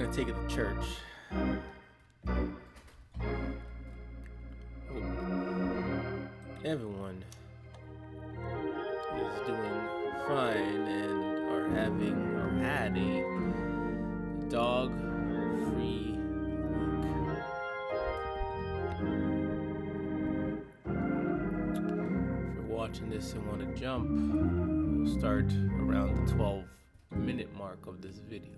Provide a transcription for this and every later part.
We're gonna take it to church. Hope everyone is doing fine and are having or had a dog-free week. If you're watching this and want to jump, we'll start around the 12-minute mark of this video.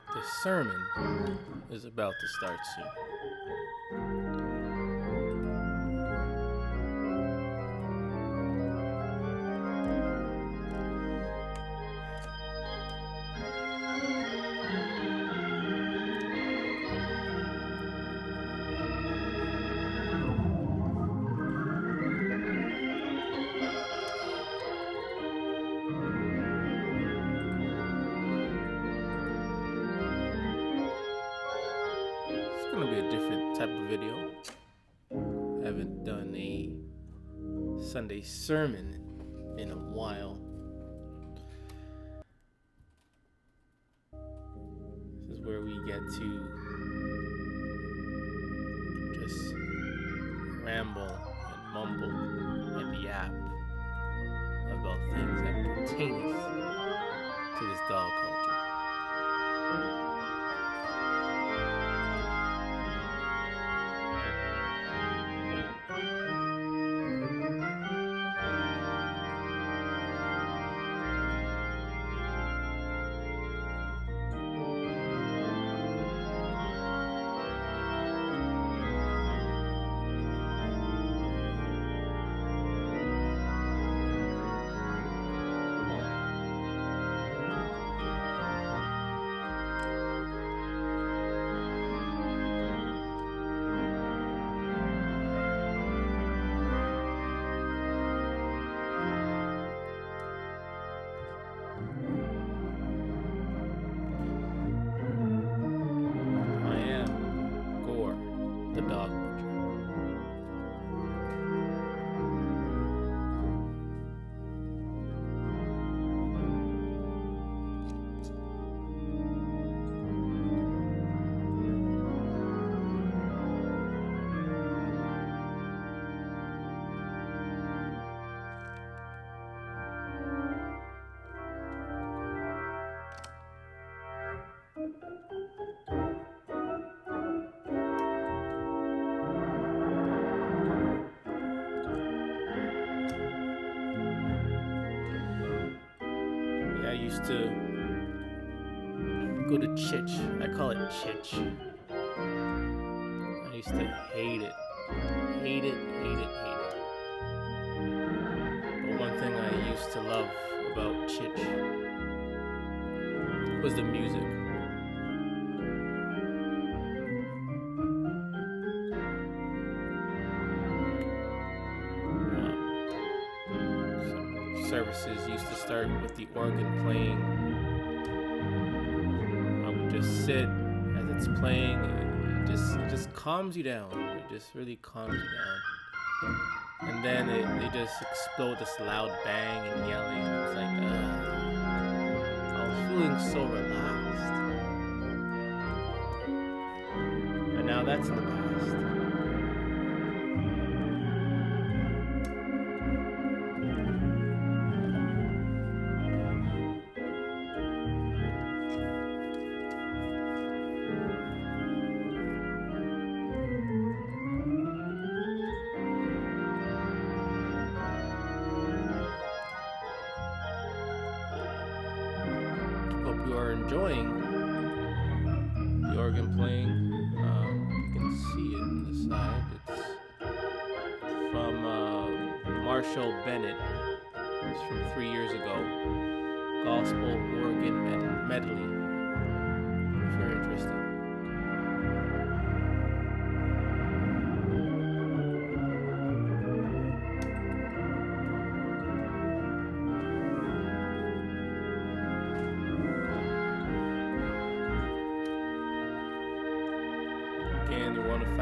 The sermon is about to start soon. It's gonna be a different type of video. I haven't done a Sunday sermon in a while. This is where we get to just ramble and mumble and yap about things that pertain to this dog culture. The dog butcher. I used to go to chitch. I call it chitch. I used to hate it. Hate it. But one thing I used to love about chitch was the music. Services used to start with the organ playing. I would just sit as it's playing. It just calms you down. It just really calms you down. And then they just explode this loud bang and yelling. It's like, I was feeling so relaxed. And now that's in the past. Hope you are enjoying the organ playing. You can see it on the side. It's from Marshall Bennett. It's from 3 years ago. Gospel Organ Medley. If you're interested.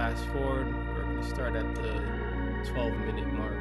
fast forward. We're going to start at the 12-minute mark.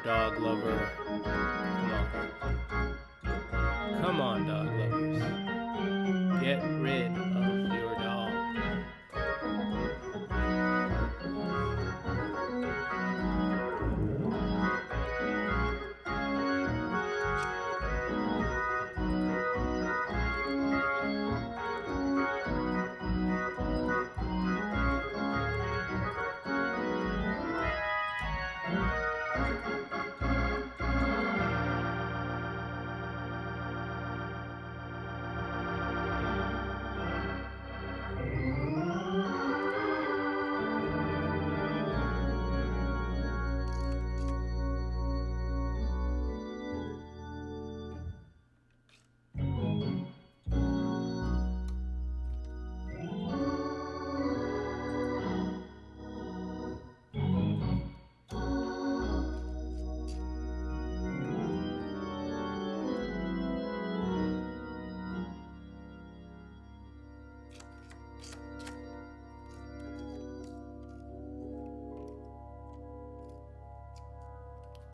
Dog lover, come on, dog lovers, get rid of your dog.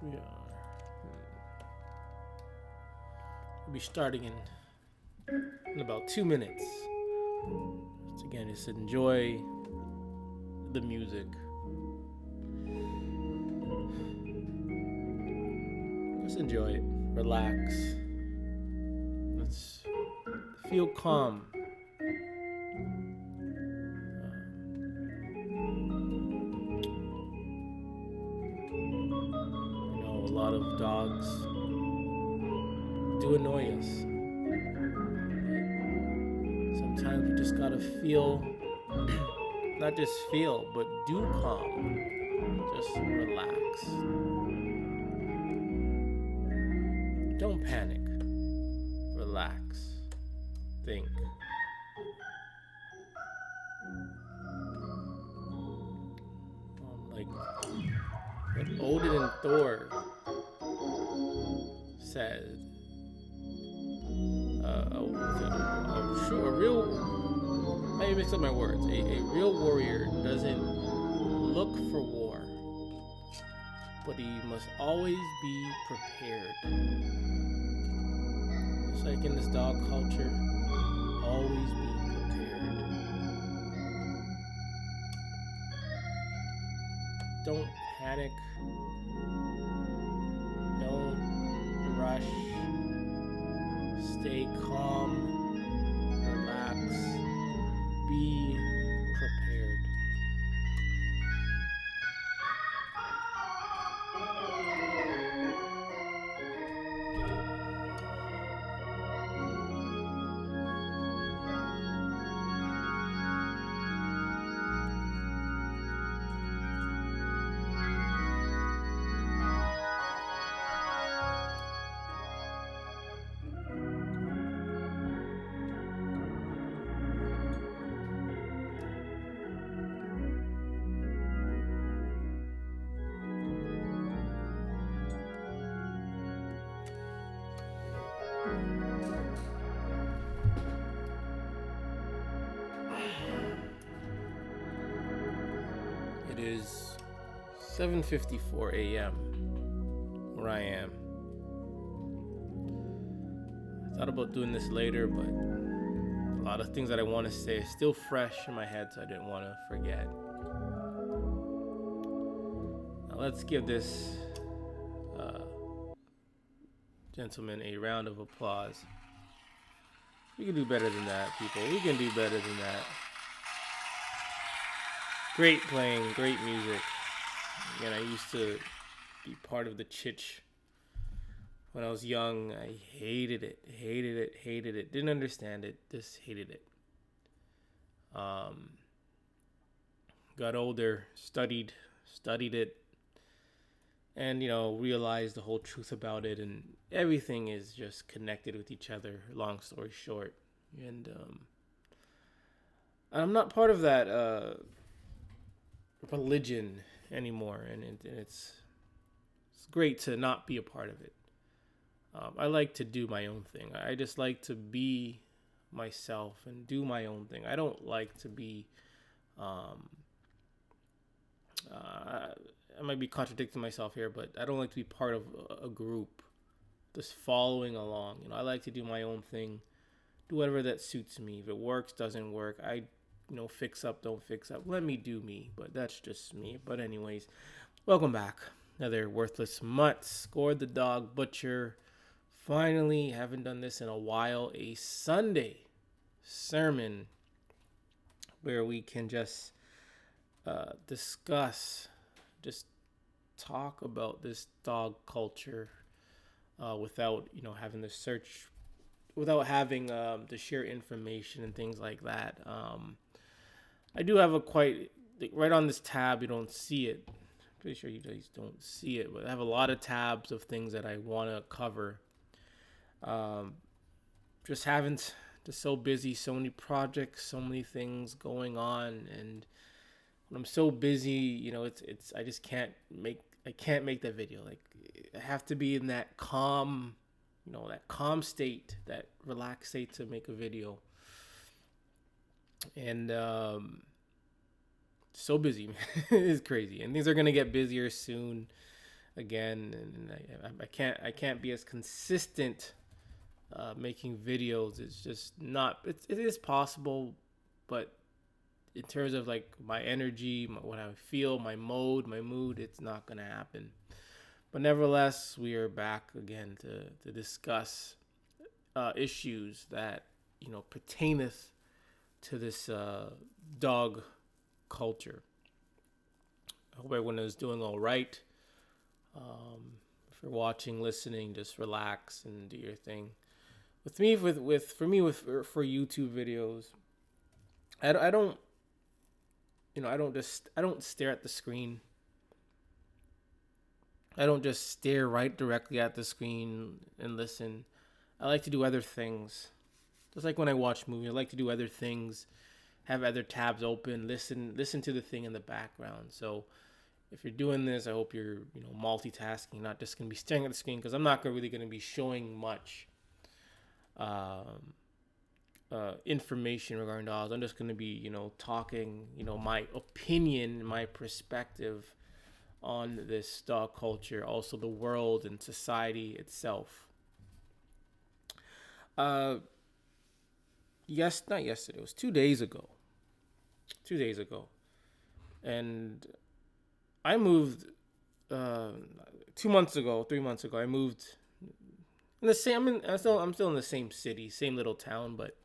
We are. We'll be starting in about 2 minutes. Again, just enjoy the music. Just enjoy it. Relax. Let's feel calm. A lot of dogs do annoy us. Sometimes we just gotta feel, not just feel, but do calm. Just relax. Don't panic. Relax. Think. Like what Odin and Thor said, a real, maybe mix up my words, a real warrior doesn't look for war, but he must always be prepared. Just like in this dog culture, always be prepared. Don't panic. Don't rush. Stay calm. Relax. Be prepared. It is 7:54 a.m. where I am. I thought about doing this later, but a lot of things that I want to say is still fresh in my head, so I didn't want to forget. Now let's give this gentleman a round of applause. We can do better than that, people. We can do better than that. Great playing, great music. Again, I used to be part of the chitch when I was young. I hated it. Didn't understand it, just hated it. Got older, studied it, and realized the whole truth about it, and everything is just connected with each other. Long story short, and I'm not part of that religion anymore, and it's great to not be a part of it. I like to do my own thing. I just like to be myself and do my own thing. I don't like to be I might be contradicting myself here, but I don't like to be part of a group just following along. I like to do my own thing, do whatever that suits me. If it works, doesn't work, I fix up, don't fix up. Let me do me, but that's just me. But anyways, welcome back. Another worthless mutt. Scored the dog butcher. Finally, haven't done this in a while. A Sunday sermon where we can just discuss, just talk about this dog culture without having to search, without having to share information and things like that. I do have a quite right on this tab. You don't see it. Pretty sure you guys don't see it, but I have a lot of tabs of things that I want to cover. Just so busy, so many projects, so many things going on, and when I'm so busy, it's I just can't make that video. Like, I have to be in that calm, that calm state, that relaxed state to make a video. And so busy, man. It's crazy, and things are gonna get busier soon again, and I can't be as consistent making videos. It's just not. It is possible, but in terms of like my energy, what I feel, my mood, it's not gonna happen. But nevertheless, we are back again to discuss issues that pertaineth to this dog culture. I hope everyone is doing all right. If you're watching, listening, just relax and do your thing. For YouTube videos, I don't stare at the screen. I don't just stare right directly at the screen and listen. I like to do other things. Just like when I watch movies, I like to do other things, have other tabs open, listen to the thing in the background. So if you're doing this, I hope you're multitasking, not just gonna be staring at the screen, because I'm not really gonna be showing much information regarding dogs. I'm just gonna be talking my opinion, my perspective on this dog culture, also the world and society itself. Not yesterday, it was 2 days ago. 2 days ago. And I moved 2 months ago, 3 months ago. I moved in the same I'm still in the same city, same little town, but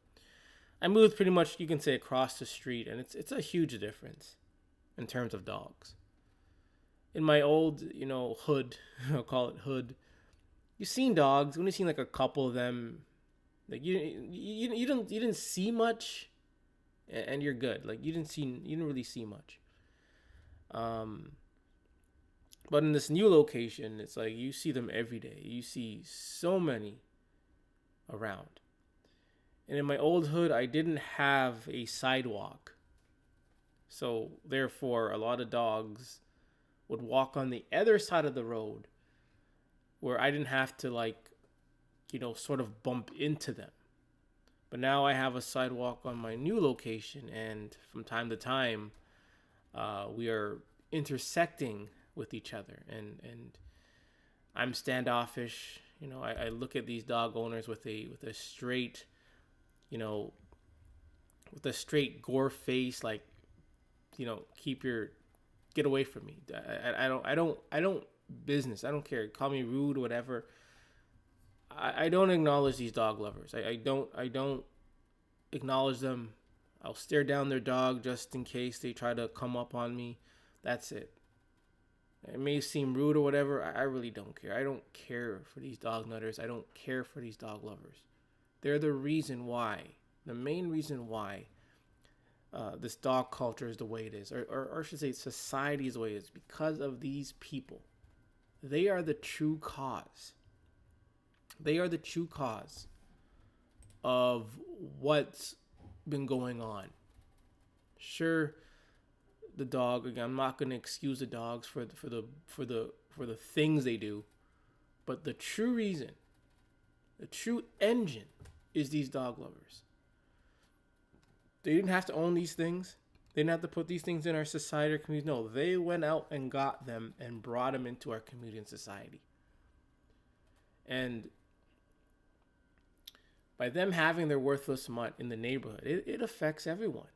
I moved pretty much, you can say, across the street, and it's a huge difference in terms of dogs. In my old, hood, I'll call it hood, you've seen dogs. When you've seen like a couple of them, like you didn't see much, and you're good. Like you didn't really see much. Um, but in this new location, it's like you see them every day. You see so many around. And in my old hood, I didn't have a sidewalk. So therefore, a lot of dogs would walk on the other side of the road where I didn't have to sort of bump into them. But now I have a sidewalk on my new location, and from time to time, we are intersecting with each other, and I'm standoffish. I look at these dog owners with a straight, with a straight gore face, like, get away from me. I don't business. I don't care. Call me rude or whatever. I don't acknowledge these dog lovers. I don't acknowledge them. I'll stare down their dog just in case they try to come up on me. That's it. It may seem rude or whatever. I really don't care. I don't care for these dog nutters. I don't care for these dog lovers. They're the main reason why this dog culture is the way it is. Or I should say society is the way it is, because of these people. They are the true cause. They are the true cause of what's been going on. Sure, the dog, again, I'm not going to excuse the dogs for the things they do, but the true reason, the true engine is these dog lovers. They didn't have to own these things. They didn't have to put these things in our society or community. No, they went out and got them and brought them into our community and society. And by them having their worthless mutt in the neighborhood, it affects everyone.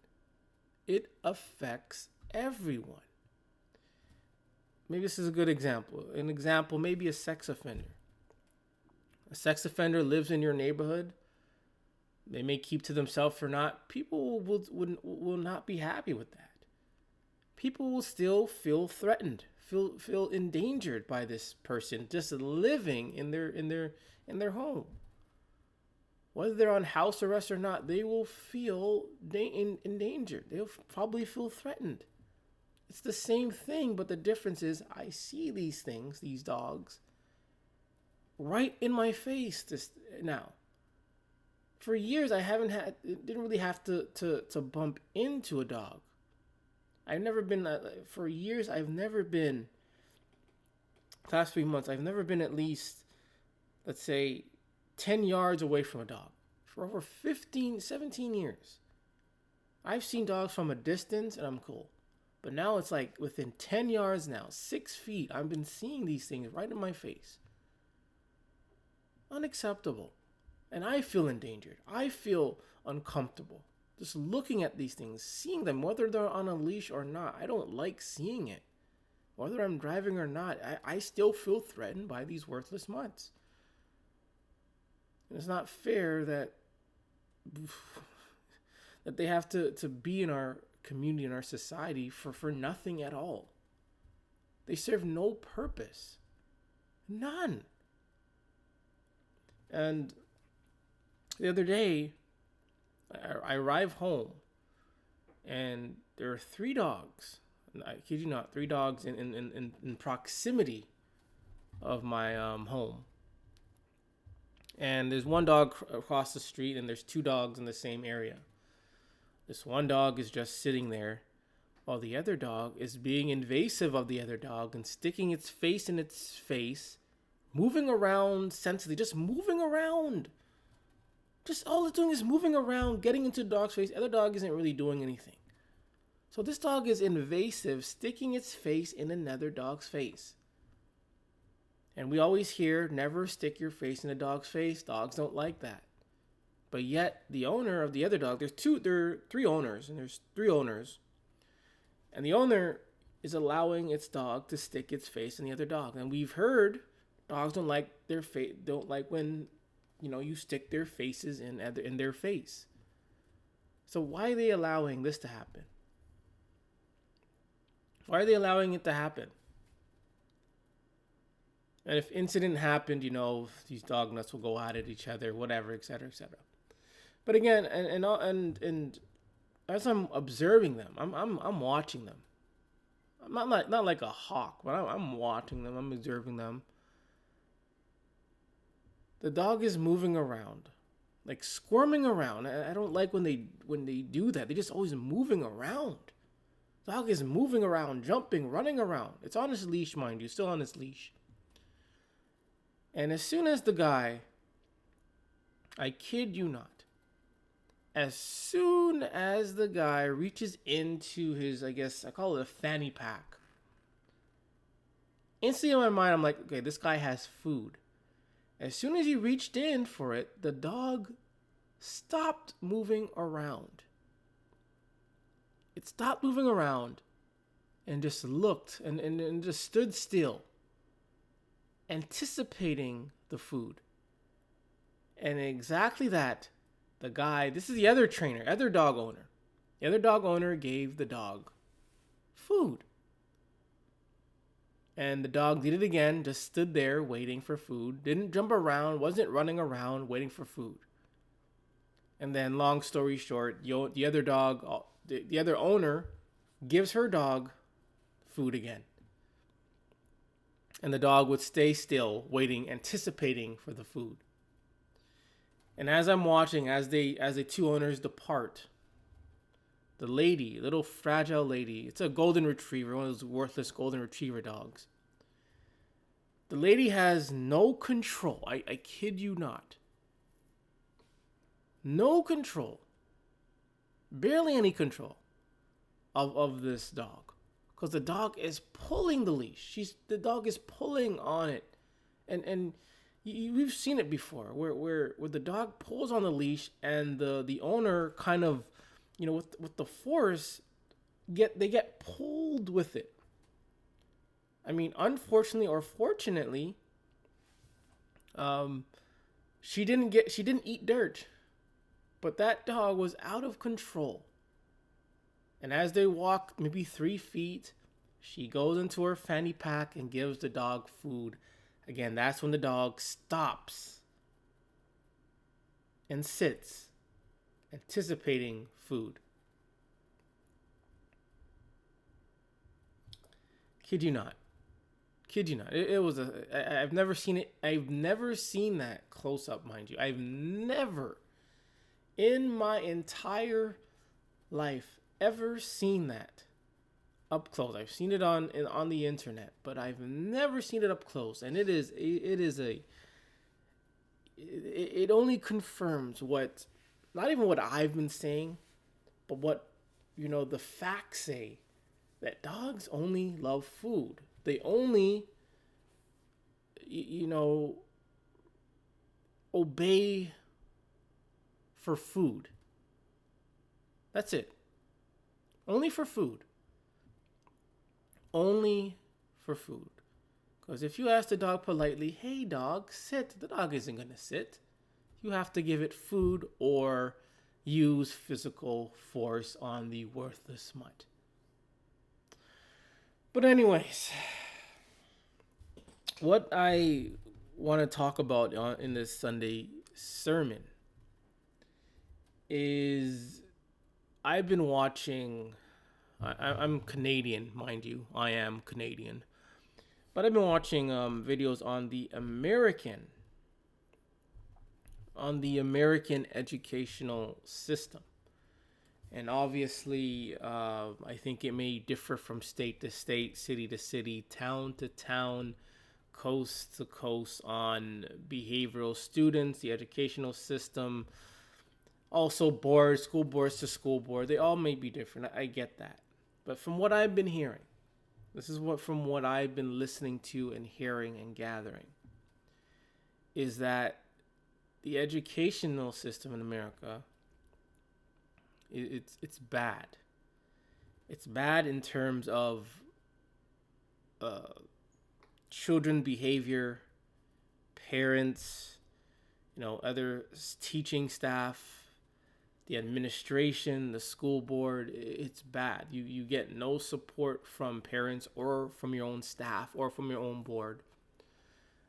It affects everyone. Maybe this is a good example. An example, maybe a sex offender. A sex offender lives in your neighborhood. They may keep to themselves or not. People will not be happy with that. People will still feel threatened, feel endangered by this person just living in their home. Whether they're on house arrest or not, they will feel endangered. They'll probably feel threatened. It's the same thing, but the difference is I see these things, these dogs, right in my face now. For years, didn't really have to bump into a dog. For years, past 3 months, I've never been at least, let's say, 10 yards away from a dog. For over 15, 17 years. I've seen dogs from a distance, and I'm cool. But now it's like within 10 yards now, 6 feet, I've been seeing these things right in my face. Unacceptable. And I feel endangered. I feel uncomfortable. Just looking at these things, seeing them, whether they're on a leash or not, I don't like seeing it. Whether I'm driving or not, I still feel threatened by these worthless mutts. And it's not fair that they have to be in our community, in our society, for nothing at all. They serve no purpose. None. And the other day, I arrive home, and there are 3 dogs. I kid you not, 3 dogs in proximity of my home. And there's 1 dog across the street, and there's 2 dogs in the same area. This 1 dog is just sitting there, while the other dog is being invasive of the other dog and sticking its face in its face, moving around sensibly, just moving around. Just all it's doing is moving around, getting into the dog's face. The other dog isn't really doing anything. So this dog is invasive, sticking its face in another dog's face. And we always hear, never stick your face in a dog's face. Dogs don't like that. But yet, the owner of the other dog, there are 3 owners, and there's 3 owners. And the owner is allowing its dog to stick its face in the other dog. And we've heard dogs don't like when you stick their faces in their face. So why are they allowing this to happen? Why are they allowing it to happen? And if incident happened, these dog nuts will go at each other, whatever, etc., etc. But again, and as I'm observing them, I'm watching them. I'm not like a hawk, but I'm watching them. I'm observing them. The dog is moving around, like squirming around. I don't like when they do that. They're just always moving around. The dog is moving around, jumping, running around. It's on his leash, mind you, still on his leash. And as soon as the guy, I kid you not, as soon as the guy reaches into his, I guess I call it a fanny pack, instantly in my mind, I'm like, okay, this guy has food. As soon as he reached in for it, the dog stopped moving around. It stopped moving around and just looked and just stood still, anticipating the food. And exactly that, the guy, this is the other trainer, other dog owner. The other dog owner gave the dog food. And the dog did it again, just stood there waiting for food. Didn't jump around, wasn't running around waiting for food. And then, long story short, the other dog, the other owner gives her dog food again. And the dog would stay still, waiting, anticipating for the food. And as I'm watching, as the two owners depart, the lady, little fragile lady, it's a golden retriever, one of those worthless golden retriever dogs. The lady has no control. I kid you not. No control. Barely any control of this dog. Because the dog is pulling the leash. The dog is pulling on it. And we've seen it before where the dog pulls on the leash and the owner kind of, with the force, they get pulled with it. I mean, unfortunately or fortunately, she didn't eat dirt, but that dog was out of control. And as they walk maybe 3 feet, she goes into her fanny pack and gives the dog food. Again, that's when the dog stops and sits, anticipating food. Kid you not. It was I've never seen it. I've never seen that close up, mind you. I've never in my entire life ever seen that up close. I've seen it on the internet, but I've never seen it up close. And it only confirms what, not even what I've been saying, but what, the facts say, that dogs only love food. They only, obey for food. That's it. Only for food. Only for food. Because if you ask the dog politely, hey dog, sit, the dog isn't going to sit. You have to give it food or use physical force on the worthless mutt. But anyways, what I want to talk about in this Sunday sermon is I've been watching, I'm Canadian, mind you, I am Canadian, but I've been watching videos on the American educational system. And obviously, I think it may differ from state to state, city to city, town to town, coast to coast on behavioral students, the educational system, also boards, school boards to school board. They all may be different. I get that. But from what I've been hearing, from what I've been listening to and hearing and gathering, is that the educational system in America, it's bad. It's bad in terms of children behavior, parents, other teaching staff, the administration, the school board, it's bad. You get no support from parents or from your own staff or from your own board.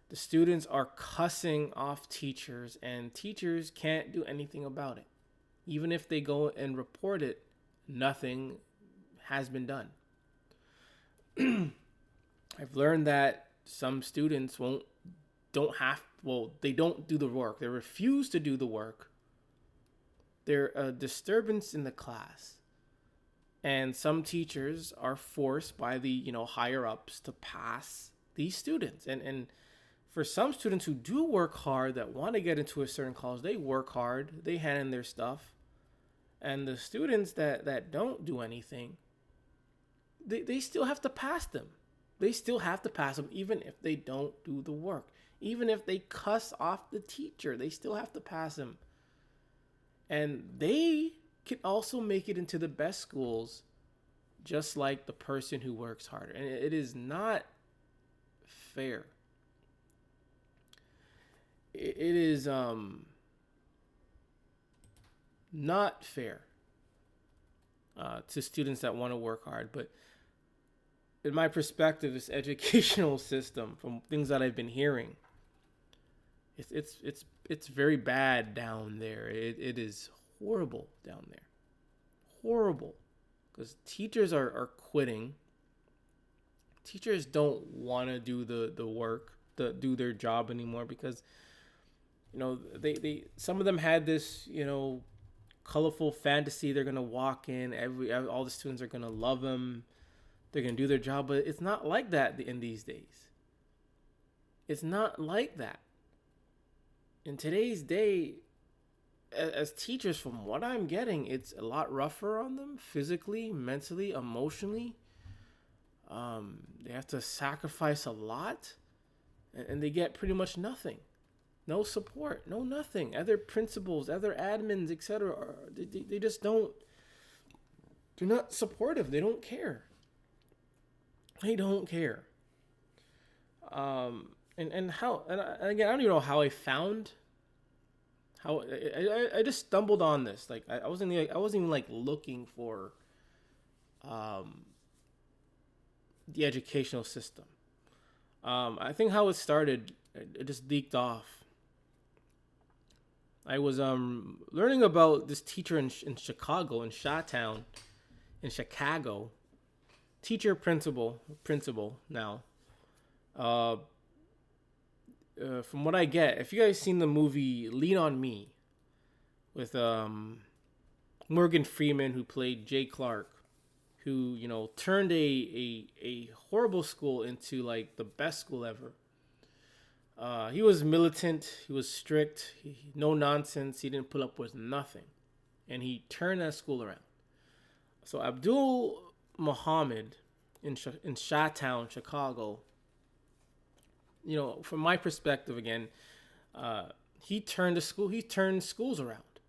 The students are cussing off teachers, and teachers can't do anything about it. Even if they go and report it, nothing has been done. I've learned that some students they don't do the work. They refuse to do the work. They're a disturbance in the class. And some teachers are forced by the, higher ups to pass these students. And for some students who do work hard, that want to get into a certain college, they work hard, they hand in their stuff. And the students that don't do anything, they still have to pass them. They still have to pass them even if they don't do the work. Even if they cuss off the teacher, they still have to pass them. And they can also make it into the best schools just like the person who works harder. And it is not fair. It is not fair to students that want to work hard. But in my perspective, this educational system, from things that I've been hearing, it's very bad down there. It is horrible down there. Horrible. Because teachers are quitting. Teachers don't want to do the work, do their job anymore, because they some of them had this, colorful fantasy. They're gonna walk in, all the students are gonna love them. They're gonna do their job, but it's not like that in these days. It's not like that. In today's day, as teachers, from what I'm getting, it's a lot rougher on them physically, mentally, emotionally. They have to sacrifice a lot, and they get pretty much nothing. No support, no nothing. Other principals, other admins, etc. They just don't. They're not supportive. They don't care. They don't care. And how? And again, I don't even know how I found. How I just stumbled on this. Like I wasn't even like looking for. The educational system. I think how it started, it just leaked off. I was learning about this teacher in Chicago, in Chi-Town, in Chicago. Teacher, principal now. From what I get, if you guys seen the movie Lean on Me, with Morgan Freeman, who played Jay Clark, who turned a horrible school into like the best school ever. He was militant. He was strict. No nonsense. He didn't put up with nothing, and he turned that school around. So Abdul Muhammad in Chi-Town, Chicago. From my perspective, again, he turned schools around.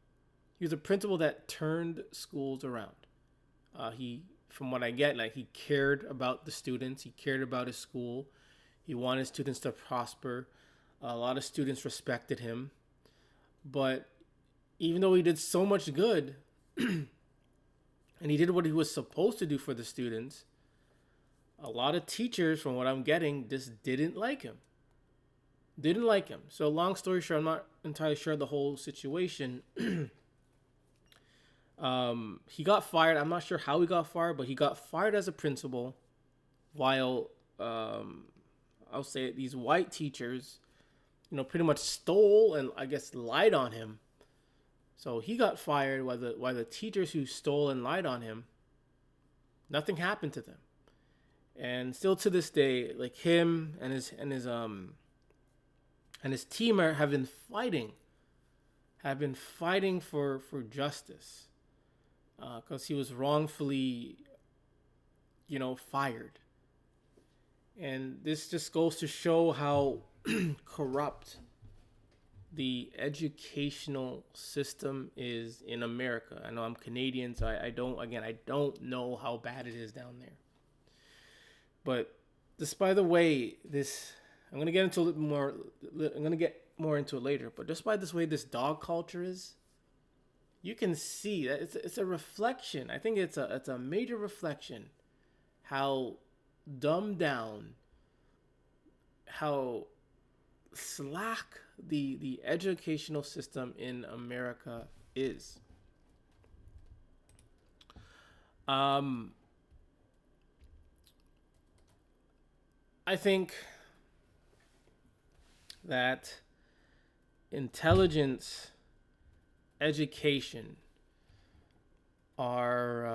He was a principal that turned schools around. From what I get, like, he cared about the students. He cared about his school. He wanted students to prosper. A lot of students respected him. But even though he did so much good, and he did what he was supposed to do for the students, a lot of teachers, from what I'm getting, just didn't like him. So long story short, I'm not entirely sure the whole situation. He got fired. I'm not sure how he got fired, but he got fired as a principal, while I'll say it, these white teachers, pretty much stole and I guess lied on him. So he got fired while the teachers who stole and lied on him, nothing happened to them. And still to this day, like, him and his team have been fighting for justice. Because he was wrongfully, fired. And this just goes to show how corrupt the educational system is in America. I know I'm Canadian, so I don't know how bad it is down there. But despite the way this, I'm gonna get into a little more. I'm gonna get more into it later. But despite this way this dog culture is, you can see that it's a reflection. I think it's a major reflection how dumbed down, how slack the educational system in America is. Um, I think that intelligence, education are.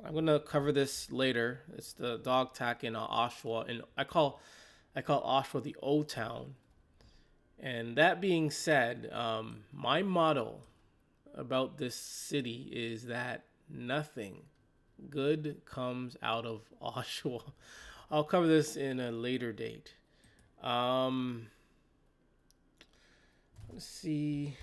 I'm gonna cover this later. It's the dog tack in Oshawa, and I call Oshawa the O Town. And that being said, my motto about this city is that nothing good comes out of Oshawa. I'll cover this in a later date. Um, let's see.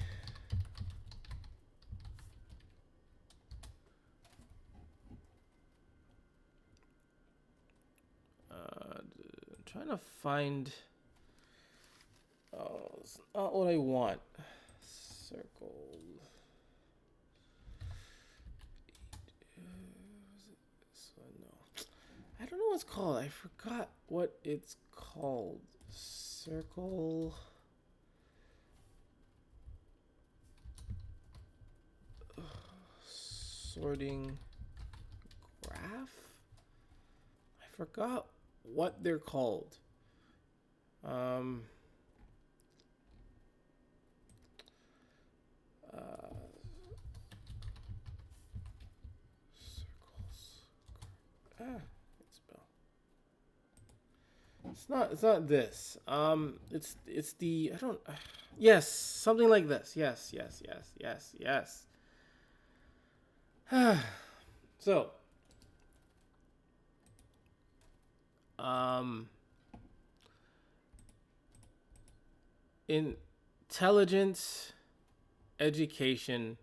Trying to find. Oh, it's not what I want. Circle. So no, I don't know what it's called. I forgot what it's called. Circle. Sorting graph. I forgot what they're called. Um. Uh, circles. It's spell. It's not. It's not this. It's the. I don't. Yes, something like this. Yes. Yes. Yes. Yes. Yes. So. Um. Intelligence, education.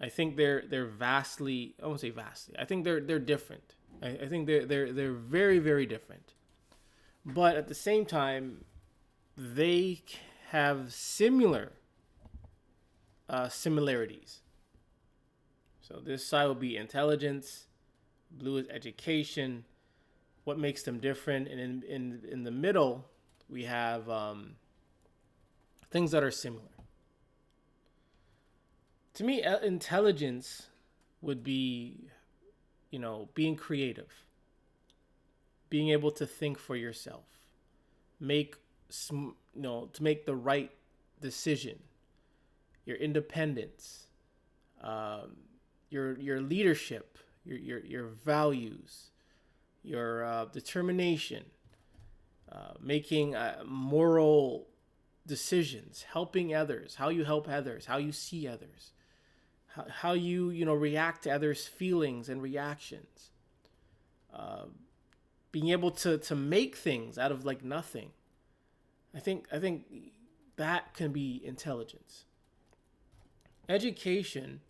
I think they're vastly. I won't say vastly. I think they're different. I think they're very very different. But at the same time, they have similar similarities. So this side will be intelligence, blue is education. What makes them different? And in the middle, we have things that are similar. To me, intelligence would be, being creative, being able to think for yourself, make, to make the right decision, your independence, your leadership, your values, your determination, making moral decisions, helping others, how you help others, how you see others, how you react to others' feelings and reactions, being able to make things out of like nothing. I think that can be intelligence. Education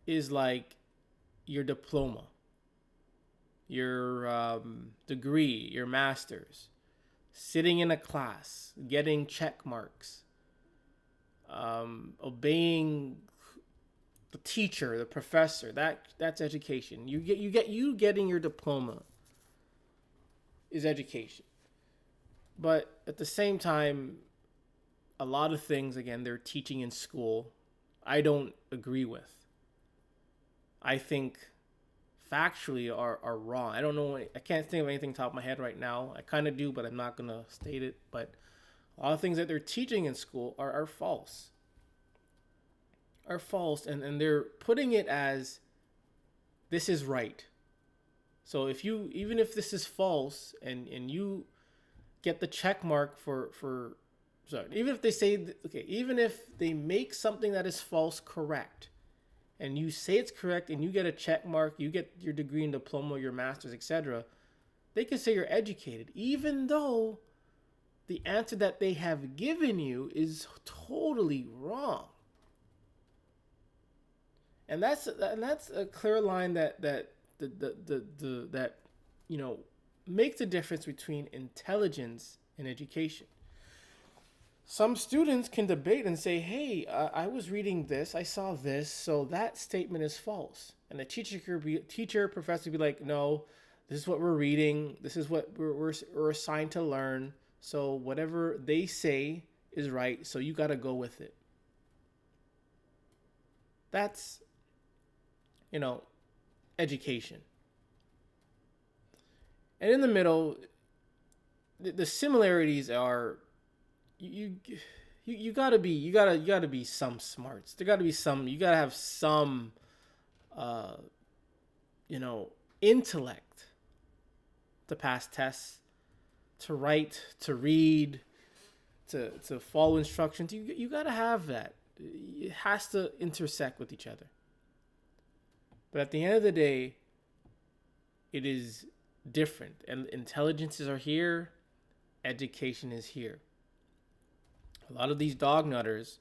is like your diploma, your degree, your master's, sitting in a class, getting check marks, obeying the teacher, the professor. That's education. You getting your diploma is education. But at the same time, a lot of things again they're teaching in school, I don't agree with. I think factually are wrong. I don't know. I can't think of anything top of my head right now. I kind of do, but I'm not gonna state it. But a lot of things that they're teaching in school are false. Are false, and they're putting it as this is right. So even if this is false, and you get the check mark for sorry, even if they say okay, even if they make something that is false correct, and you say it's correct and you get a check mark, you get your degree and diploma, your master's, etc., they can say you're educated, even though the answer that they have given you is totally wrong. And that's a clear line that you know makes a difference between intelligence and education. Some students can debate and say, "Hey, I was reading this, I saw this, so that statement is false." And the teacher, professor, be like, "No, this is what we're reading. This is what we're assigned to learn. So whatever they say is right. So you got to go with it." That's, you know, education. And in the middle, the similarities are you you gotta be some smarts. There gotta be some. You gotta have some, uh, you know, intellect to pass tests, to write, to read, to follow instructions. You gotta have that. It has to intersect with each other. But at the end of the day, it is different. And intelligences are here, education is here. A lot of these dog nutters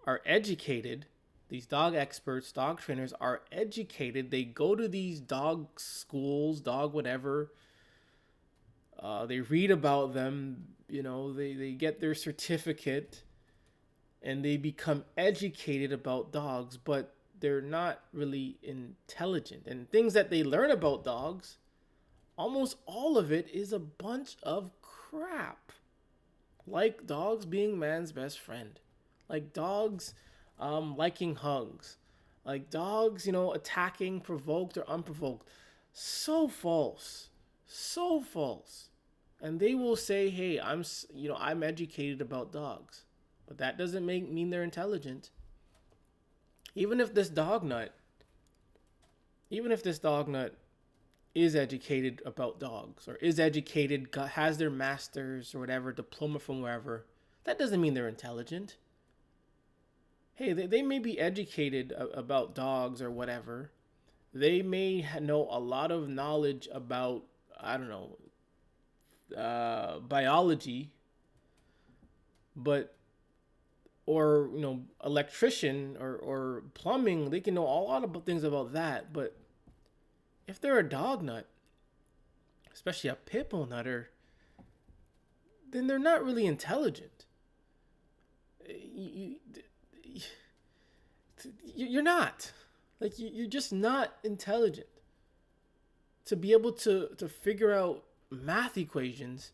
are educated. These dog experts, dog trainers are educated. They go to these dog schools, dog whatever. They read about them. They get their certificate and they become educated about dogs, but they're not really intelligent. And things that they learn about dogs, almost all of it is a bunch of crap. Like dogs being man's best friend, like dogs liking hugs, like dogs, attacking provoked or unprovoked. So false, so false. And they will say, "Hey, I'm educated about dogs," but that doesn't mean they're intelligent. Even if this dog nut, even if this dog nut is educated about dogs or is educated, has their master's or whatever diploma from wherever, that doesn't mean they're intelligent. Hey, they may be educated about dogs or whatever. They may know a lot of knowledge about, I don't know, biology, but or electrician or plumbing. They can know a lot of things about that, but if they're a dog nut, especially a pit bull nutter, then they're not really intelligent. You're not. Like, you're just not intelligent. To be able to figure out math equations,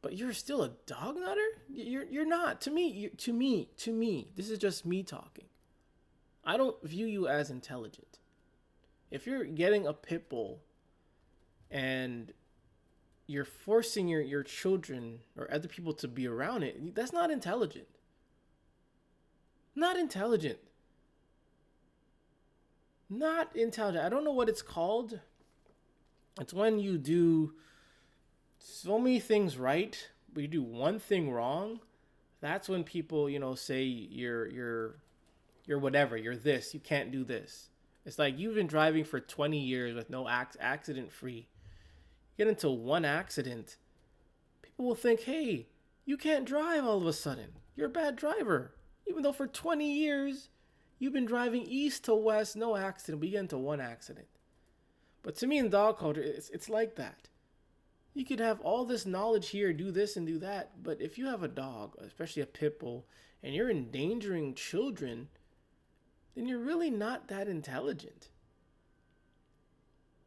but you're still a dog nutter? You're not. To me, this is just me talking. I don't view you as intelligent. If you're getting a pit bull and you're forcing your children or other people to be around it, that's not intelligent. Not intelligent. Not intelligent. I don't know what it's called. It's when you do so many things right, but you do one thing wrong. That's when people, say you're whatever, you're this, you can't do this. It's like you've been driving for 20 years with no accident free. Get into one accident, people will think, "Hey, you can't drive all of a sudden. You're a bad driver." Even though for 20 years, you've been driving east to west, no accident, but you get into one accident. But to me in dog culture, it's like that. You could have all this knowledge here, do this and do that, but if you have a dog, especially a pit bull, and you're endangering children, then you're really not that intelligent.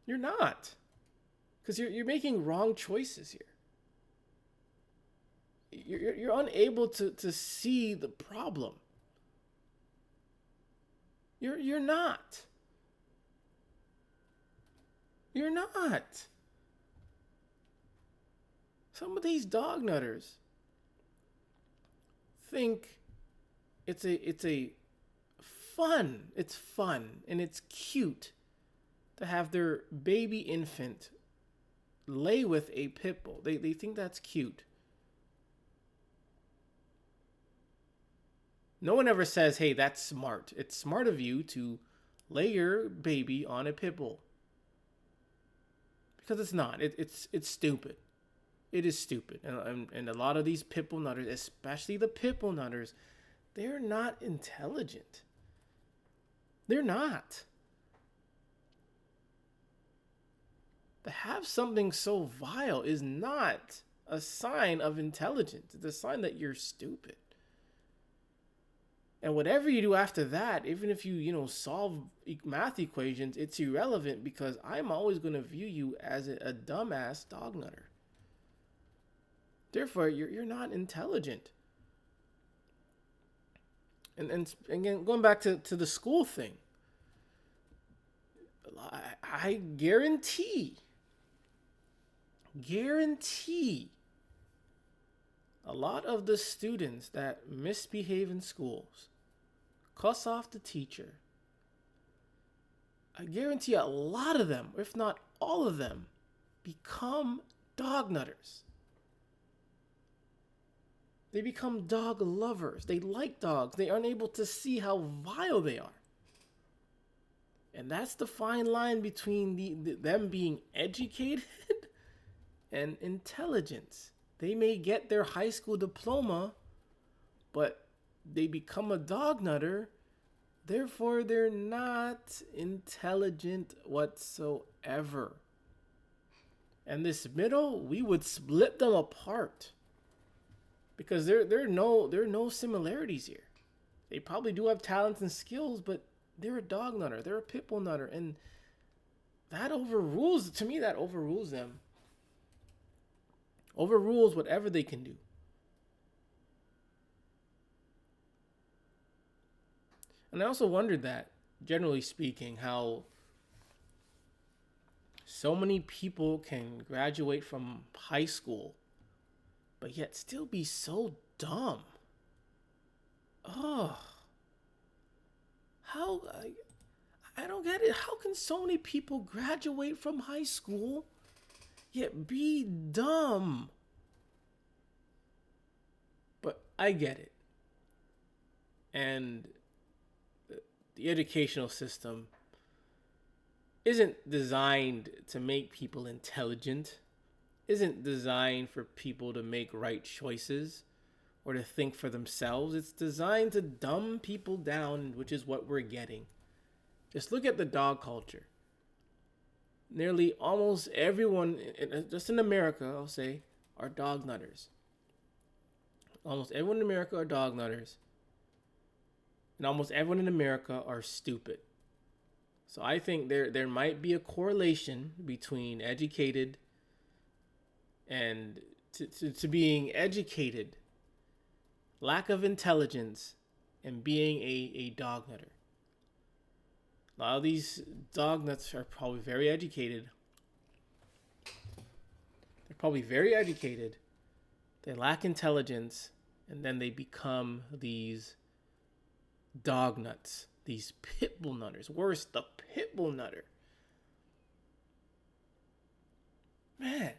You're not. Because you're making wrong choices here. You're unable to see the problem. You're not. You're not. Some of these dog nutters think it's fun and it's cute to have their baby infant lay with a pit bull. They think that's cute. No one ever says, "Hey, that's smart." It's smart of you to lay your baby on a pit bull. Because it's not. It's stupid. It is stupid. And a lot of these pit bull nutters, especially the pit bull nutters, they're not intelligent. They're not. To have something so vile is not a sign of intelligence. It's a sign that you're stupid. And whatever you do after that, even if you solve math equations, it's irrelevant because I'm always going to view you as a dumbass dog nutter. Therefore, you're not intelligent. And again, going back to the school thing, I guarantee a lot of the students that misbehave in schools, cuss off the teacher, I guarantee a lot of them, if not all of them, become dog nutters. They become dog lovers. They like dogs. They aren't able to see how vile they are. And that's the fine line between them being educated and intelligence. They may get their high school diploma, but they become a dog nutter. Therefore, they're not intelligent whatsoever. And this middle, we would split them apart. Because there are no similarities here. They probably do have talents and skills, but they're a dog nutter. They're a pit bull nutter. And that overrules them. Overrules whatever they can do. And I also wondered that, generally speaking, how so many people can graduate from high school but yet still be so dumb. Oh, how I don't get it. How can so many people graduate from high school yet be dumb? But I get it. And the educational system isn't designed to make people intelligent. Isn't designed for people to make right choices or to think for themselves. It's designed to dumb people down, which is what we're getting. Just look at the dog culture. Nearly almost everyone, just in America, I'll say, are dog nutters. Almost everyone in America are dog nutters. And almost everyone in America are stupid. So I think there might be a correlation between educated and to being educated, lack of intelligence, and being a dog nutter. A lot of these dog nuts are probably very educated. They're probably very educated. They lack intelligence, and then they become these dog nuts, these pit bull nutters. Worse, the pit bull nutter. Man.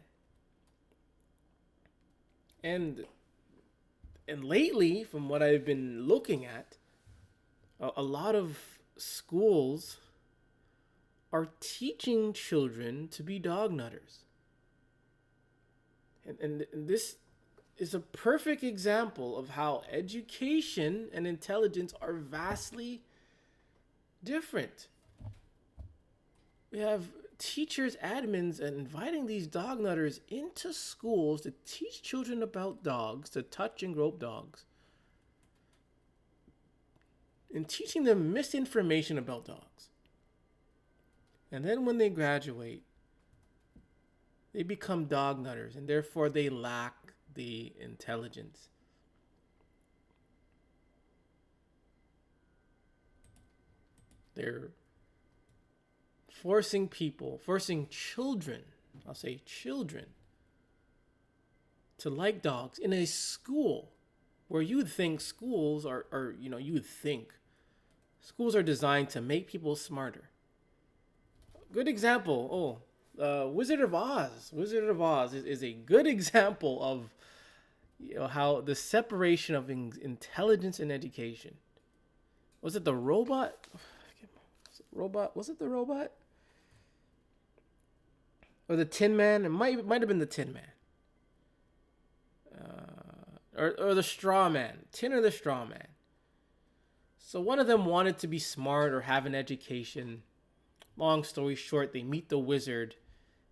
And lately, from what I've been looking at, a lot of schools are teaching children to be dog nutters. And this is a perfect example of how education and intelligence are vastly different. We have teachers, admins, and inviting these dog nutters into schools to teach children about dogs, to touch and grope dogs, and teaching them misinformation about dogs. And then when they graduate, they become dog nutters, and therefore they lack the intelligence. They're forcing children, I'll say children, to like dogs in a school where you would think schools schools are designed to make people smarter. Good example. Wizard of Oz. Wizard of Oz is a good example of how the separation of intelligence and education. Was it the robot? Was it the robot? Or the Tin Man? It might have been the Tin Man. Or the Straw Man. Tin or the Straw Man. So one of them wanted to be smart or have an education. Long story short, they meet the wizard.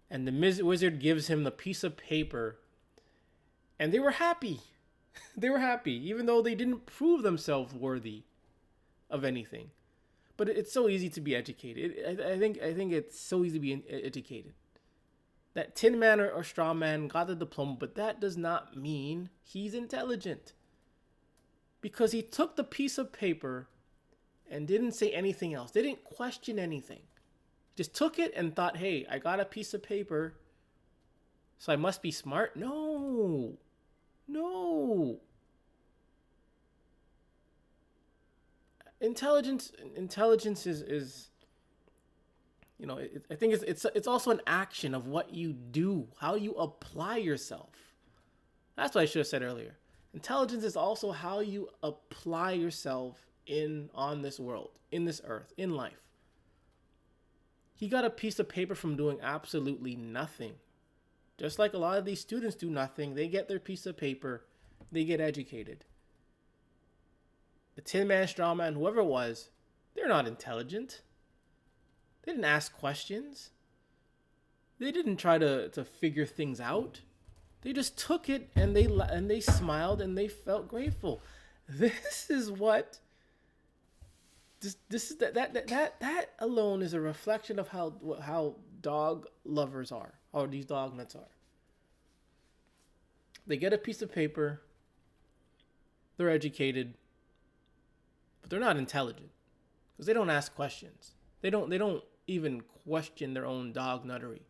And the wizard gives him the piece of paper And they were happy. They were happy, even though they didn't prove themselves worthy of anything. But it's so easy to be educated. I think it's so easy to be educated. That Tin Man or Straw Man got the diploma, but that does not mean he's intelligent. Because he took the piece of paper and didn't say anything else. They didn't question anything. Just took it and thought, hey, I got a piece of paper, so I must be smart. No. No. Intelligence is I think it's also an action of what you do, how you apply yourself. That's what I should have said earlier. Intelligence is also how you apply yourself on this world, in this earth, in life. He got a piece of paper from doing absolutely nothing. Just like a lot of these students do nothing, they get their piece of paper, they get educated. The Tin Man, Straw Man, whoever it was, they're not intelligent. They didn't ask questions. They didn't try to figure things out. They just took it and they smiled and they felt grateful. This is what this is that alone is a reflection of how dog lovers are, how these dog nuts are. They get a piece of paper. They're educated, but they're not intelligent because they don't ask questions. They don't even question their own dog nuttery.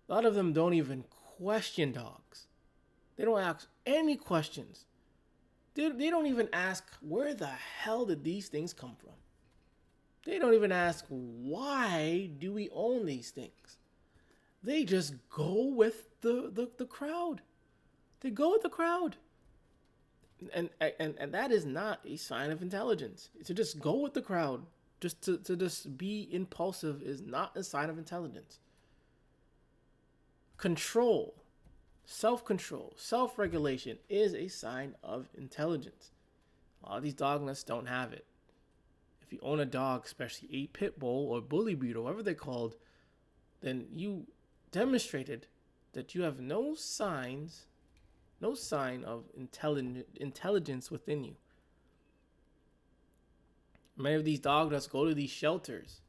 A lot of them don't even question dogs. They don't ask any questions. They don't even ask, where the hell did these things come from? They don't even ask, why do we own these things? They just go with the crowd. They go with the crowd. And that is not a sign of intelligence. To just go with the crowd, just to just be impulsive is not a sign of intelligence. Control, self-control, self-regulation is a sign of intelligence. A lot of these dog nuts don't have it. If you own a dog, especially a pit bull or bully breed or whatever they're called, then you demonstrated that you have no sign of intelligence within you. Many of these dog nuts go to these shelters.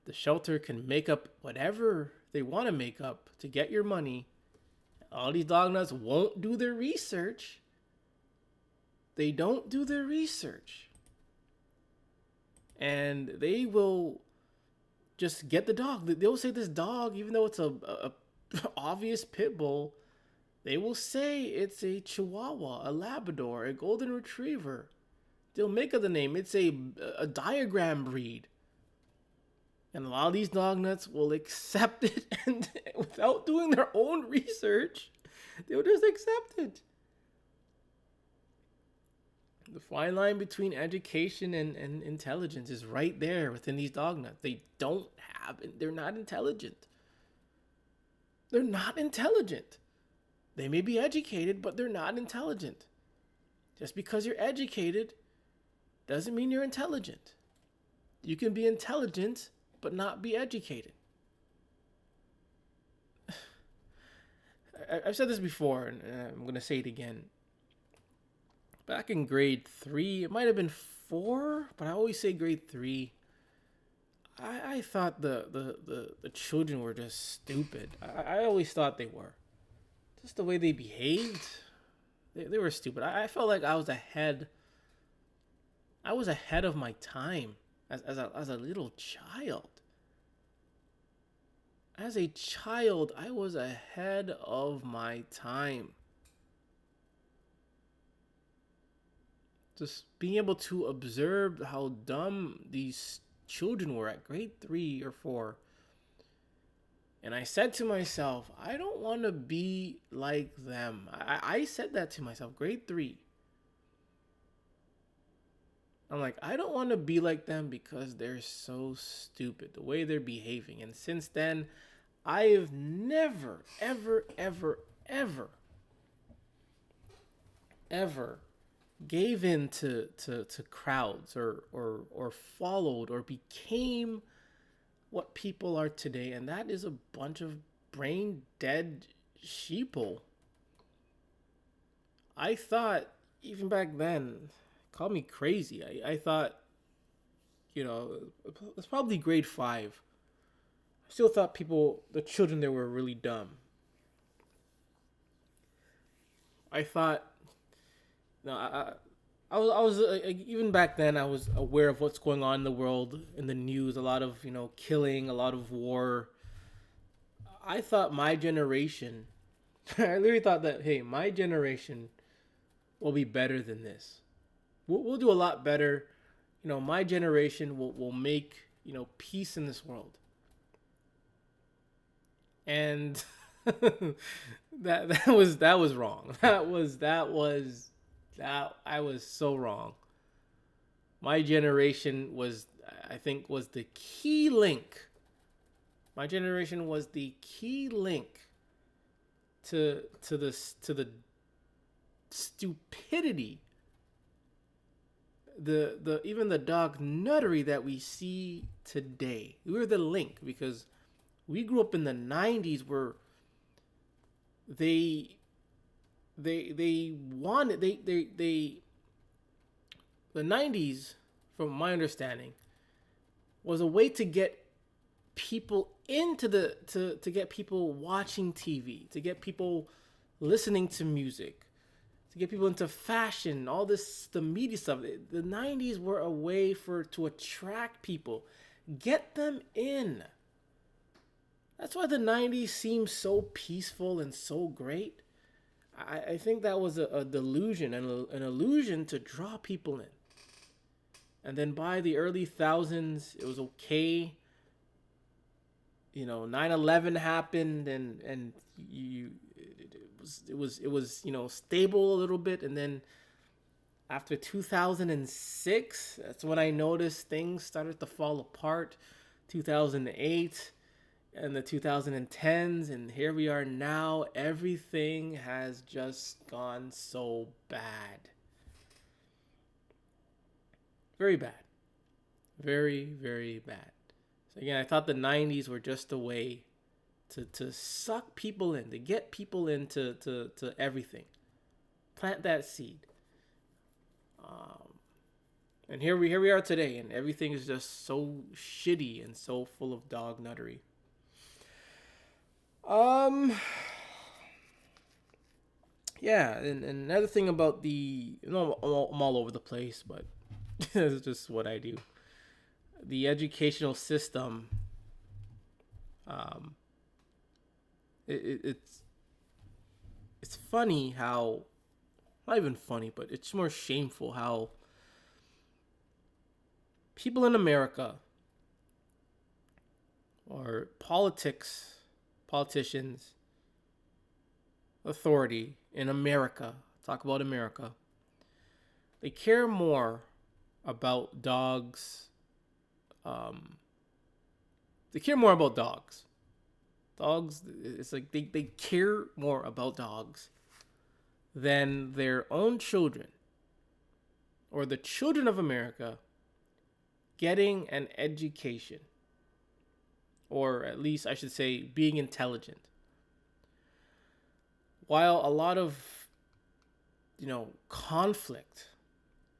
The shelter can make up whatever they want to make up to get your money. All these dog nuts won't do their research. They don't do their research. And they will just get the dog. They'll say this dog, even though it's a obvious pit bull, they will say it's a Chihuahua, a Labrador, a Golden Retriever. They'll make up the name. It's a diagram breed. And a lot of these dog nuts will accept it, and without doing their own research, they'll just accept it. The fine line between education and intelligence is right there within these dog nuts. They're not intelligent. They're not intelligent. They may be educated, but they're not intelligent. Just because you're educated doesn't mean you're intelligent. You can be intelligent but not be educated. I've said this before, and I'm going to say it again. Back in grade 3, it might have been 4, but I always say grade 3. I thought the children were just stupid. I always thought they were. Just the way they behaved, they were stupid. I felt like I was ahead of my time as a little child. As a child, I was ahead of my time. Just being able to observe how dumb these children were at grade 3 or 4. And I said to myself, I don't want to be like them. I said that to myself, grade 3. I'm like, I don't want to be like them because they're so stupid, the way they're behaving. And since then, I have never, ever, ever, ever, ever gave in to crowds or followed or became what people are today. And that is a bunch of brain dead sheeple. I thought even back then, call me crazy. I thought, it's probably grade five. I still thought the children there were really dumb. I thought, no, I was even back then. I was aware of what's going on in the world, in the news. A lot of killing, a lot of war. I thought my generation. I literally thought that, hey, my generation will be better than this. We'll do a lot better. My generation will make peace in this world. And that was wrong. That I was so wrong. My generation was, I think, was the key link. My generation was the key link to the stupidity, the even the dog nuttery that we see today. We were the link because we grew up in the 90s where they wanted they the 90s, from my understanding, was a way to get people into to get people watching TV, to get people listening to music, to get people into fashion, all this, the media stuff. The 90s were a way to attract people, get them in. That's why the 90s seemed so peaceful and so great. I think that was a delusion and an illusion to draw people in. And then by the early thousands, it was okay. 9/11 happened, and it was stable a little bit, and then after 2006, that's when I noticed things started to fall apart. 2008 and the 2010s, and here we are now. Everything has just gone so bad. Very bad. Very, very bad. So again, I thought the 90s were just a way to suck people in, to get people into to everything. Plant that seed. And here we are today, and everything is just so shitty and so full of dog nuttery. Yeah, and another thing about I'm all over the place, but it's just what I do. The educational system, um, it's funny how, not even funny, but it's more shameful how people in America, or politicians, authority in America, talk about America, they care more about dogs. They care more about dogs. Dogs, it's like they care more about dogs than their own children, or the children of America, getting an education, or at least I should say being intelligent. While a lot of conflict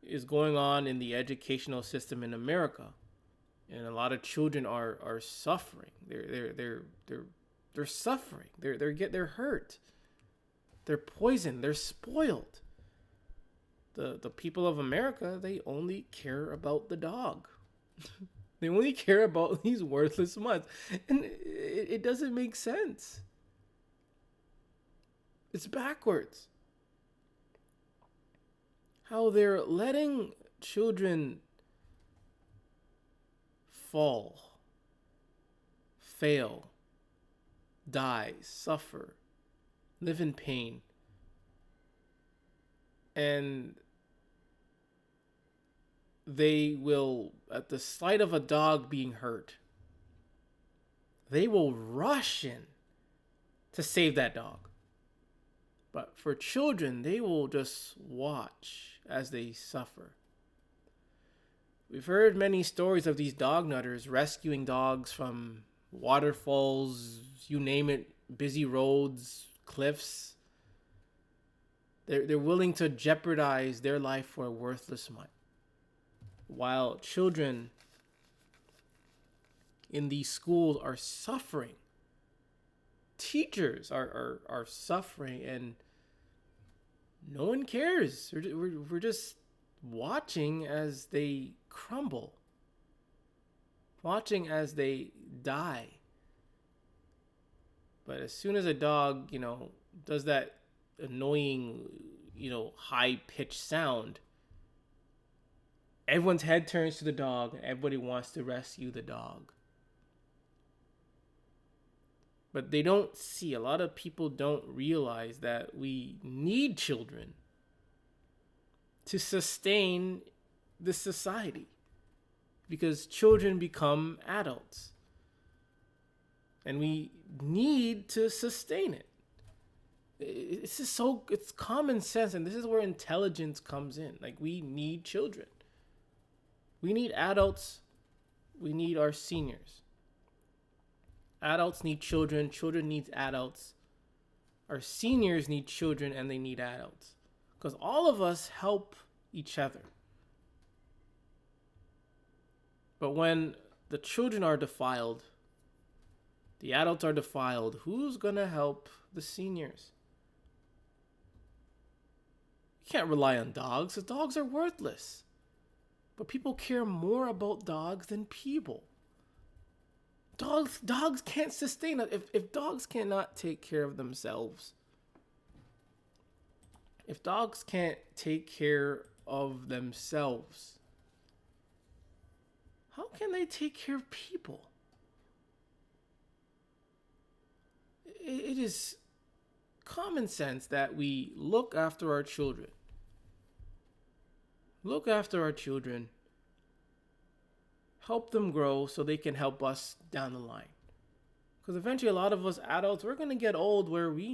is going on in the educational system in America, and a lot of children are suffering. They're suffering. They're hurt. They're poisoned. They're spoiled. The people of America, they only care about the dog. They only care about these worthless mutts, and it doesn't make sense. It's backwards. How they're letting children fall, fail, die, suffer, live in pain. And they will, at the sight of a dog being hurt, they will rush in to save that dog. But for children, they will just watch as they suffer. We've heard many stories of these dog nutters rescuing dogs from waterfalls, you name it, busy roads, cliffs. They're willing to jeopardize their life for a worthless money. While children in these schools are suffering, teachers are suffering, and no one cares. We're just watching as they crumble, watching as they die. But as soon as a dog, does that annoying, high pitched sound, everyone's head turns to the dog and everybody wants to rescue the dog. But they don't see, a lot of people don't realize that we need children to sustain this society, because children become adults and we need to sustain it. It's common sense, and this is where intelligence comes in. Like, we need children. We need adults. We need our seniors. Adults need children. Children need adults. Our seniors need children, and they need adults. Because all of us help each other. But when the children are defiled, the adults are defiled, who's going to help the seniors? You can't rely on dogs. The dogs are worthless. But people care more about dogs than people. Dogs can't sustain it. If dogs cannot take care of themselves, if dogs can't take care of themselves, how can they take care of people? It is common sense that we look after our children. Look after our children. Help them grow so they can help us down the line. Because eventually a lot of us adults, we're going to get old where we're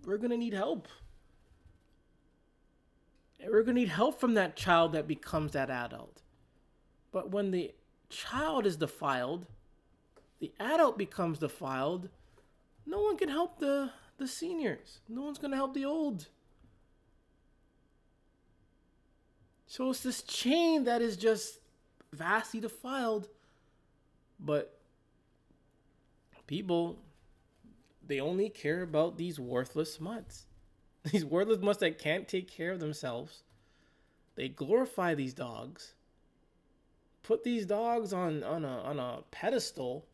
going to need help. And we're going to need help from that child that becomes that adult. But when the child is defiled, the adult becomes defiled, no one can help the seniors. No one's going to help the old. So it's this chain that is just vastly defiled. But people, they only care about these worthless mutts. These worthless mutts that can't take care of themselves. They glorify these dogs. Put these dogs on a pedestal.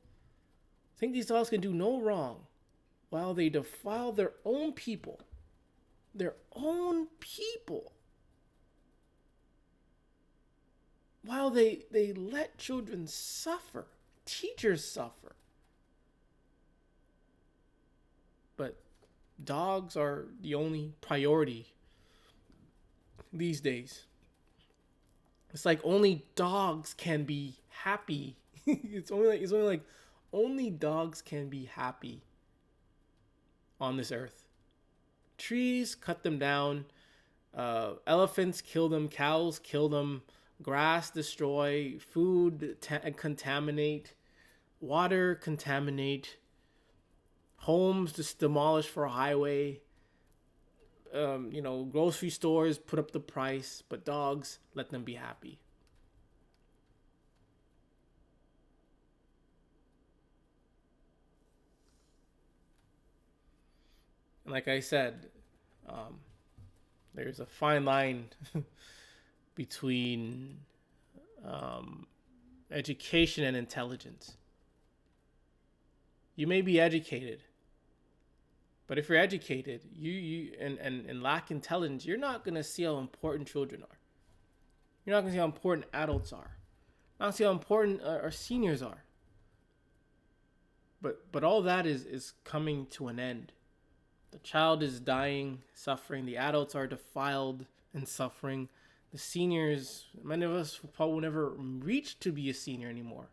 Think these dogs can do no wrong, while they defile their own people. Their own people. While they let children suffer. Teachers suffer. But dogs are the only priority these days. It's like only dogs can be happy. It's only like only dogs can be happy on this earth. Trees, cut them down. Elephants, kill them. Cows, kill them. Grass, destroy. Food, contaminate. Water, contaminate. Homes, just demolish for a highway. Grocery stores, put up the price. But dogs, let them be happy. And like I said, there's a fine line between education and intelligence. You may be educated, but if you're educated, and lack intelligence, you're not gonna see how important children are. You're not gonna see how important adults are. Not gonna see how important our seniors are. But all that is coming to an end. The child is dying, suffering. The adults are defiled and suffering. The seniors, many of us will probably never reach to be a senior anymore.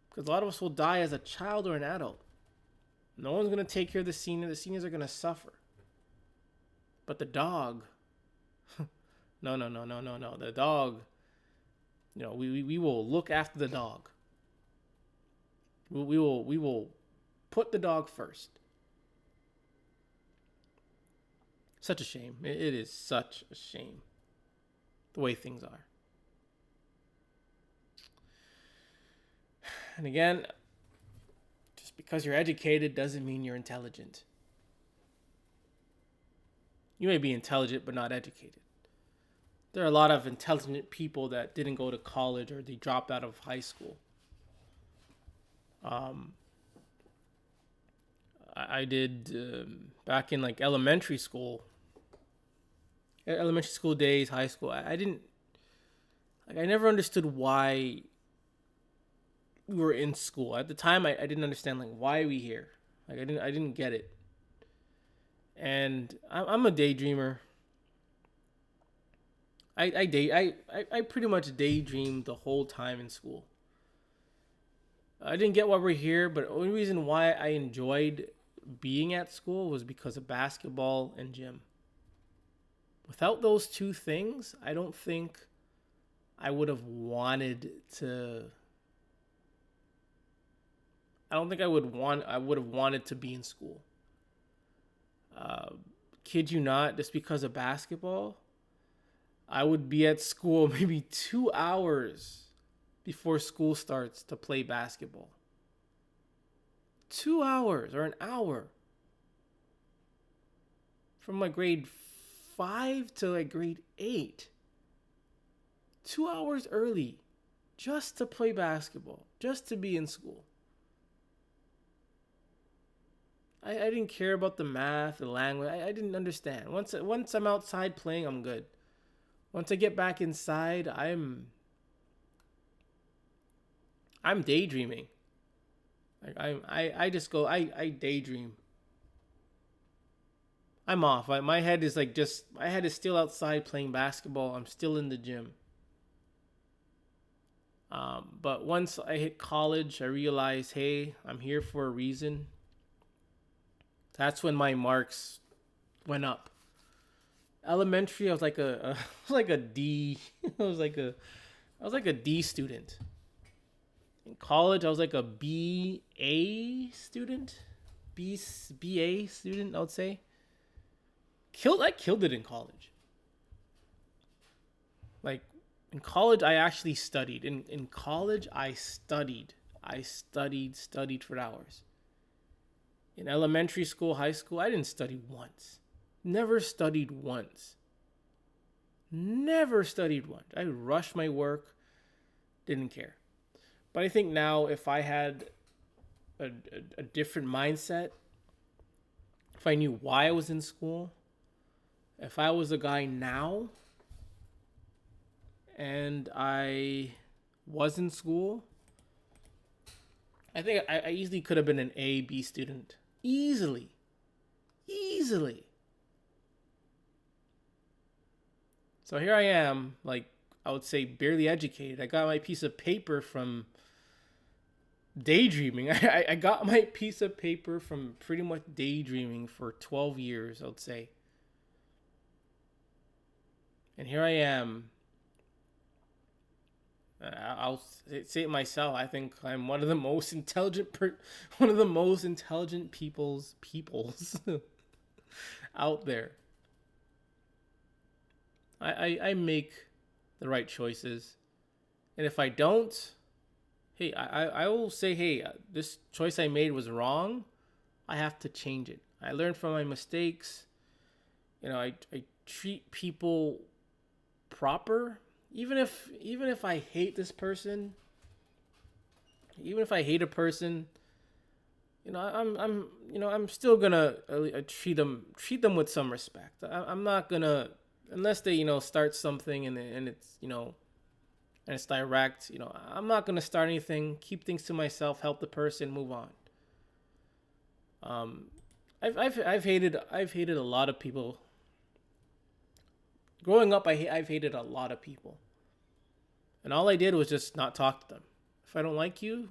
Because a lot of us will die as a child or an adult. No one's going to take care of the senior. The seniors are going to suffer. But the dog, no. The dog, we will look after the dog. We will put the dog first. Such a shame. It is such a shame the way things are. And again, just because you're educated doesn't mean you're intelligent. You may be intelligent but not educated. There are a lot of intelligent people that didn't go to college or they dropped out of high school. Um, I did back in like elementary school days, high school. I didn't like. I never understood why we were in school at the time. I didn't understand like why are we here. Like I didn't get it. And I'm a daydreamer. I pretty much daydreamed the whole time in school. I didn't get why we're here, but the only reason why I enjoyed being at school was because of basketball and gym. Without those two things, I don't think I would have wanted to. I don't think I would have wanted to be in school. Uh, Kid you not, just because of basketball, I would be at school maybe 2 hours before school starts to play basketball. 2 hours or an hour. From like grade 5 to like grade 8. 2 hours early just to play basketball, just to be in school. I didn't care about the math, the language. I didn't understand. Once I'm outside playing, I'm good. Once I get back inside, I'm daydreaming. Like I just go I daydream. I'm off. My head is like just my head is still outside playing basketball. I'm still in the gym. But once I hit college, I realized, hey, I'm here for a reason. That's when my marks went up. Elementary, I was like I was like a D. I was like a D student. In college, I was like a BA student, BA student. I would say. I killed it in college. Like in college, I actually studied. In college, I studied. Studied for hours. In elementary school, high school, I didn't study once. Never studied once. Never studied once. I rushed my work, didn't care. But I think now if I had a different mindset, if I knew why I was in school, if I was a guy now and I was in school, I think I easily could have been an A, B student. Easily. So here I am, like I would say barely educated. I got my piece of paper from daydreaming. I got my piece of paper from pretty much daydreaming for 12 years, I would say. And here I am. I'll say it myself. I think I'm one of the most intelligent, peoples out there. I make the right choices, and if I don't, hey, I will say, hey, this choice I made was wrong. I have to change it. I learn from my mistakes. I treat people proper. Even if I hate this person, even if I hate a person, I'm still gonna treat them with some respect. I'm not gonna, unless they start something and it's and it's direct. I'm not gonna start anything. Keep things to myself. Help the person. Move on. I've hated a lot of people. Growing up, I've hated a lot of people. And all I did was just not talk to them. If I don't like you,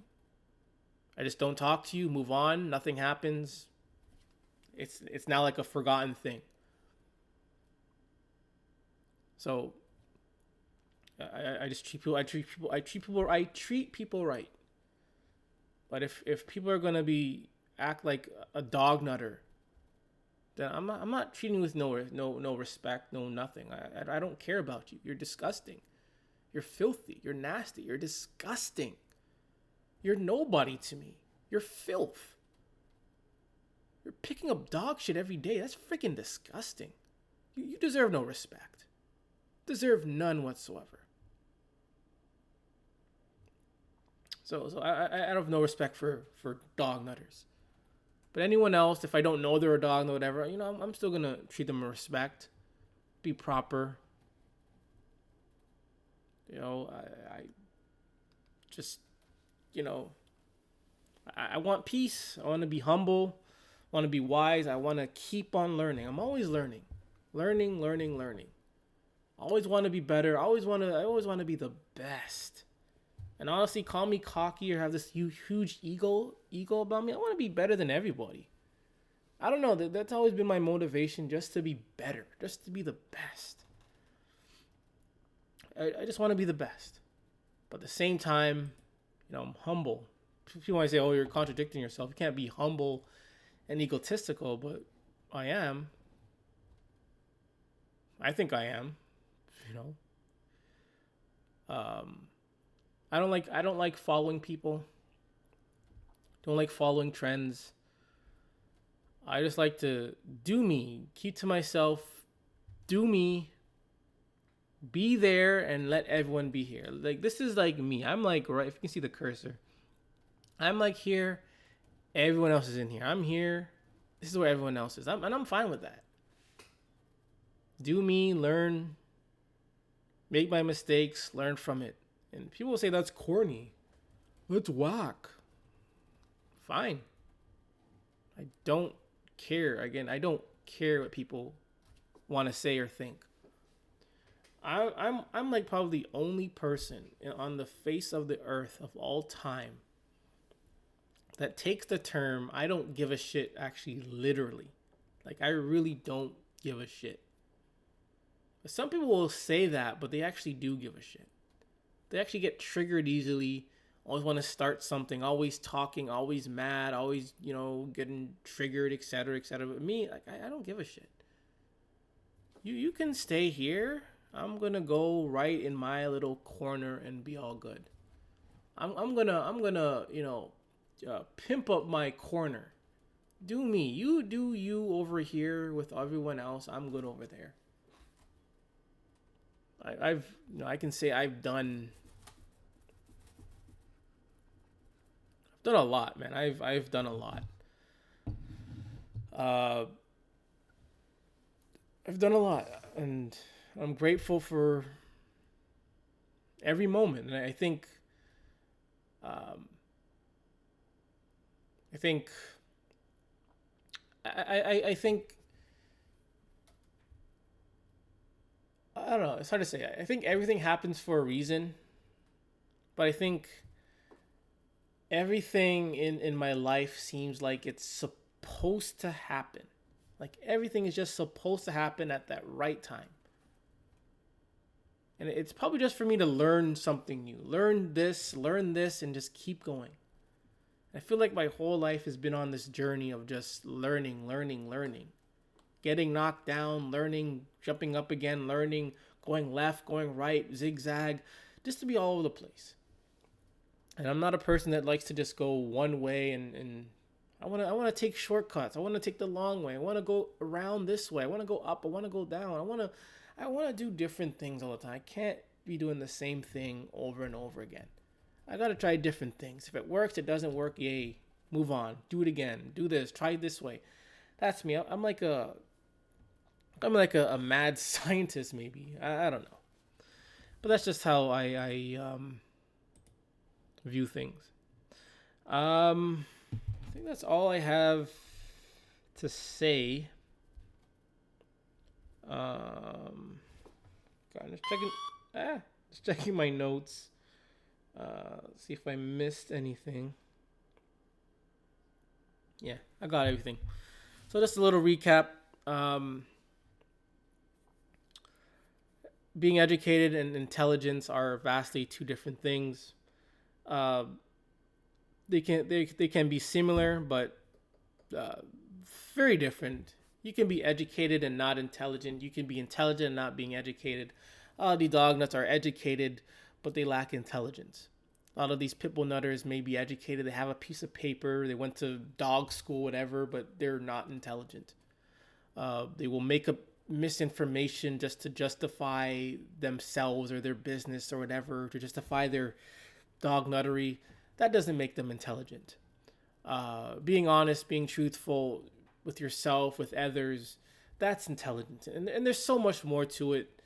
I just don't talk to you, move on, nothing happens. It's now like a forgotten thing. So I just treat people I treat people right. But if people are gonna act like a dog nutter, then I'm not treating you with no respect, no nothing. I don't care about you. You're disgusting. You're filthy. You're nasty. You're disgusting. You're nobody to me. You're filth. You're picking up dog shit every day. That's freaking disgusting. You deserve no respect. Deserve none whatsoever. So I have no respect for dog nutters. But anyone else, if I don't know they're a dog or whatever, I'm still gonna treat them with respect, be proper. I just, I want peace. I want to be humble. I want to be wise. I want to keep on learning. I'm always learning. Learning. I always want to be better. I always want to be the best. And honestly, call me cocky or have this huge ego about me. I want to be better than everybody. I don't know. That's always been my motivation, just to be better, just to be the best. I just want to be the best. But at the same time, I'm humble. People might say, oh, you're contradicting yourself. You can't be humble and egotistical, but I am. I think I am. I don't like following people. Don't like following trends. I just like to do me, keep to myself, do me, be there, and let everyone be here. Like, this is like me. I'm like, right, if you can see the cursor, I'm like here, everyone else is in here. I'm here, this is where everyone else is. And I'm fine with that. Do me, learn, make my mistakes, learn from it. And people will say that's corny. That's whack. Fine. I don't care. Again, I don't care what people want to say or think. I'm like probably the only person on the face of the earth of all time that takes the term "I don't give a shit" actually literally. Like, I really don't give a shit. Some people will say that, but they actually do give a shit. They actually get triggered easily, always want to start something, always talking, always mad, always, getting triggered, etc., etc. But me, like, I don't give a shit. You can stay here. I'm going to go right in my little corner and be all good. I'm gonna pimp up my corner. Do me. You do you over here with everyone else. I'm good over there. I can say I've done a lot, man. I've done a lot. I've done a lot, and I'm grateful for every moment. And I think I think I don't know. It's hard to say. I think everything happens for a reason, but I think everything in my life seems like it's supposed to happen. Like, everything is just supposed to happen at that right time. And it's probably just for me to learn something new. Learn this, and just keep going. I feel like my whole life has been on this journey of just learning. Getting knocked down, learning, jumping up again, learning, going left, going right, zigzag, just to be all over the place. And I'm not a person that likes to just go one way and I want to take shortcuts. I want to take the long way. I want to go around this way. I want to go up. I want to go down. I want to do different things all the time. I can't be doing the same thing over and over again. I got to try different things. If it works, it doesn't work, yay. Move on. Do it again. Do this. Try it this way. That's me. I'm like a mad scientist, maybe. I don't know. But that's just how I view things. I think that's all I have to say. Just checking my notes. See if I missed anything. Yeah, I got everything. So just a little recap. Being educated and intelligence are vastly two different things. They can be similar, but very different You can be educated and not intelligent. You can be intelligent and not being educated. A lot of the dog nuts are educated, but they lack intelligence. A lot of these pit bull nutters may be educated. They have a piece of paper. They went to dog school, whatever, but they're not intelligent. They will make up misinformation just to justify themselves or their business or whatever, to justify their dog nuttery. That doesn't make them intelligent. Being honest, being truthful with yourself, with others, that's intelligent. And there's so much more to it.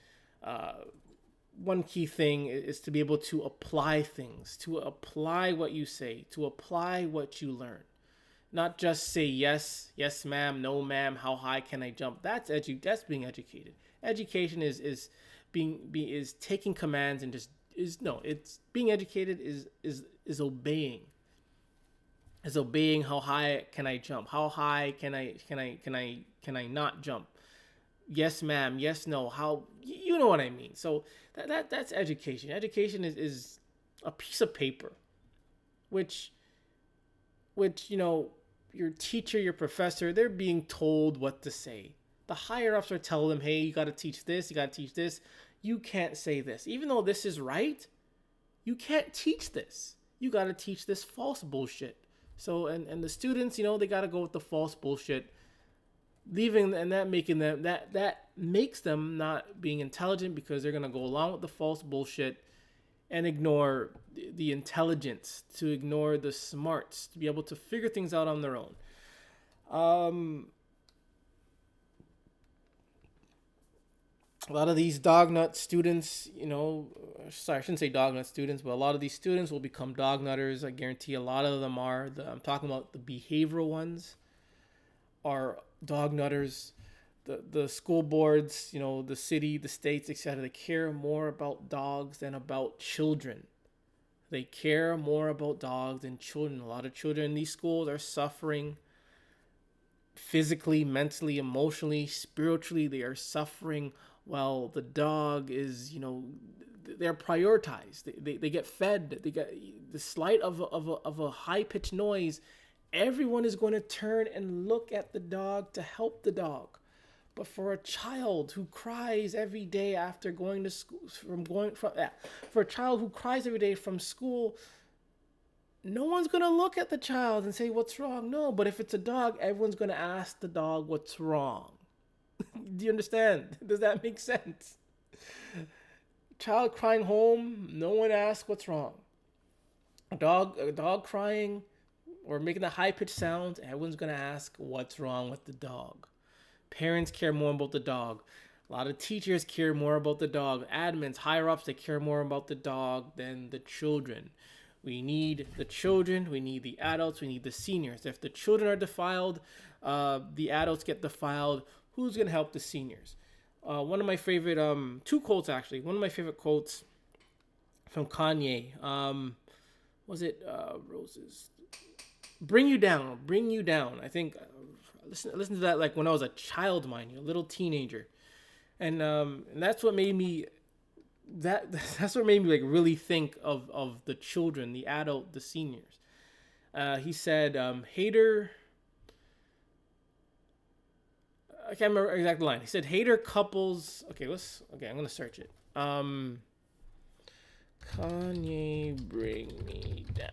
One key thing is to be able to apply things, to apply what you say, to apply what you learn. Not just say yes, yes ma'am, no ma'am, how high can I jump? That's being educated. Education is taking commands and just is no, it's being educated is obeying. Is obeying how high can I jump? How high can I not jump? Yes ma'am, yes no, how you know what I mean. So that's education. Education is a piece of paper which your teacher, your professor, they're being told what to say. The higher ups are telling them, hey, you got to teach this, you got to teach this. You can't say this. Even though this is right, you can't teach this. You got to teach this false bullshit. So, and the students, they got to go with the false bullshit, leaving, and that makes them not being intelligent because they're going to go along with the false bullshit and ignore the intelligence, to ignore the smarts, to be able to figure things out on their own. A lot of these dog nut students, sorry, I shouldn't say dog nut students, but a lot of these students will become dog nutters. I guarantee a lot of them are. I'm talking about the behavioral ones are dog nutters. The school boards, the city, the states, etc. They care more about dogs than about children. They care more about dogs than children. A lot of children in these schools are suffering physically, mentally, emotionally, spiritually. They are suffering while the dog is, they're prioritized. They get fed. They get the slight of a high-pitched noise. Everyone is going to turn and look at the dog to help the dog. But for a child who cries every day after going to school, for a child who cries every day from school, no one's going to look at the child and say, what's wrong? No, but if it's a dog, everyone's going to ask the dog what's wrong. Do you understand? Does that make sense? Child crying home, no one asks what's wrong. A dog crying or making a high-pitched sound, everyone's going to ask what's wrong with the dog. Parents care more about the dog. A lot of teachers care more about the dog. Admins, higher ups, they care more about the dog than the children. We need the children, we need the adults, we need the seniors. If the children are defiled, the adults get defiled, who's going to help the seniors? One of my favorite, two quotes actually. One of my favorite quotes from Kanye. Was it Roses? Bring you down. I think listen to that like when I was a child, mind you, a little teenager, and that's what made me that's what made me like really think of the children, the adult, the seniors. He said, hater. I can't remember exact line. He said, hater couples. Okay, I'm gonna search it. Kanye, bring me down.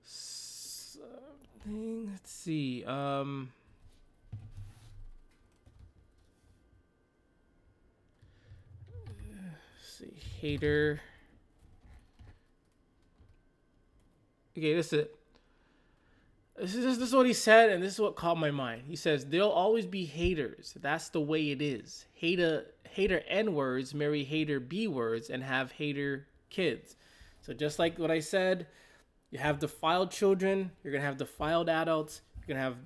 Something. Let's see. Hater. Okay, this is it. This is what he said, and this is what caught my mind. He says, there'll always be haters. That's the way it is. Hater N-words marry hater B-words and have hater kids. So just like what I said, you have defiled children, you're going to have defiled adults, you're going to have,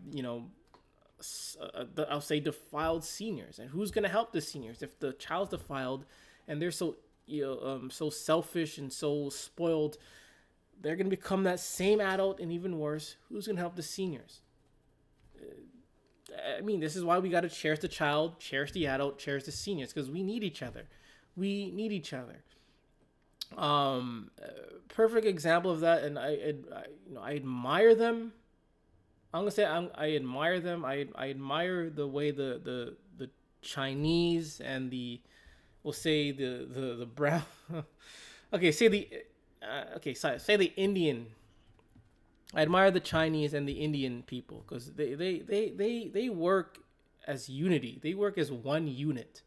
I'll say defiled seniors. And who's going to help the seniors? If the child's defiled and they're so selfish and so spoiled, they're going to become that same adult and even worse. Who's going to help the seniors? I mean, this is why we got to cherish the child, cherish the adult, cherish the seniors, because we need each other. Perfect example of that, and I admire them. I'm gonna say I admire them. I admire the way the Chinese and the, we'll say the brown. Okay, say the okay, sorry, say the Indian. I admire the Chinese and the Indian people because they work as unity. They work as one unit.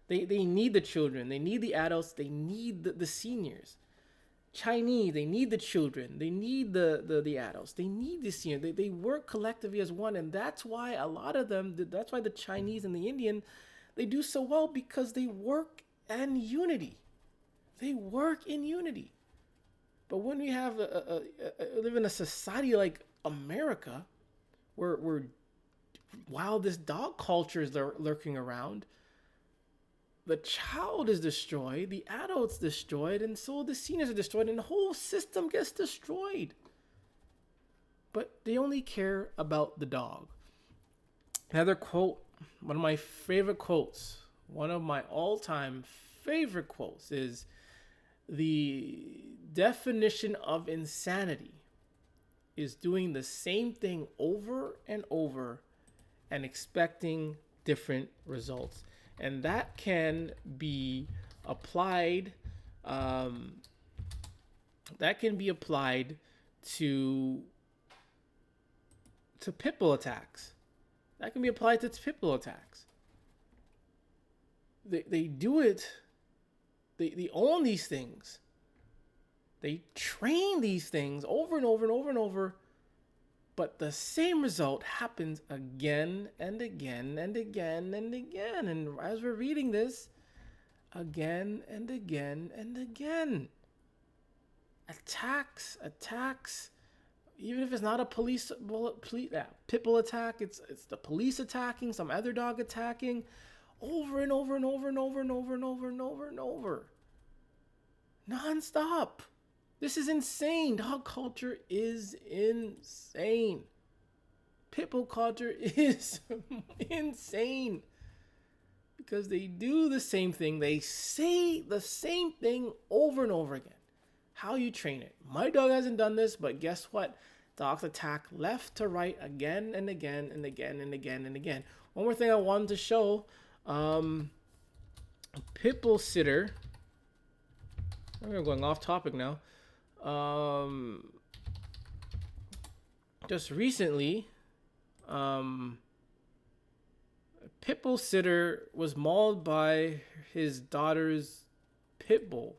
They need the children. They need the adults. They need the seniors. Chinese, they need the children. They need the adults. They need the seniors. They work collectively as one. And that's why a lot of them, that's why the Chinese and the Indian, they do so well because they work in unity. They work in unity. But when we have live in a society like America, where while this dog culture is lurking around, the child is destroyed, the adult's destroyed, and so the seniors are destroyed, and the whole system gets destroyed. But they only care about the dog. Another quote, one of my favorite quotes, one of my all-time favorite quotes is, the definition of insanity is doing the same thing over and over and expecting different results. And that can be applied. That can be applied to pit bull attacks. That can be applied to pit bull attacks. They do it. They own these things. They train these things over and over and over and over. But the same result happens again and again and again and again. And as we're reading this, again and again and again. Attacks. Even if it's not a pit bull attack, it's the police attacking, some other dog attacking, over and over and over and over and over and over and over and over. Non-stop. This is insane. Dog culture is insane. Pit bull culture is insane. Because they do the same thing. They say the same thing over and over again. How you train it. My dog hasn't done this, but guess what? Dogs attack left to right again and again and again and again and again. One more thing I wanted to show. Pit bull sitter. We're going off topic now. Just recently, a pit bull sitter was mauled by his daughter's pit bull.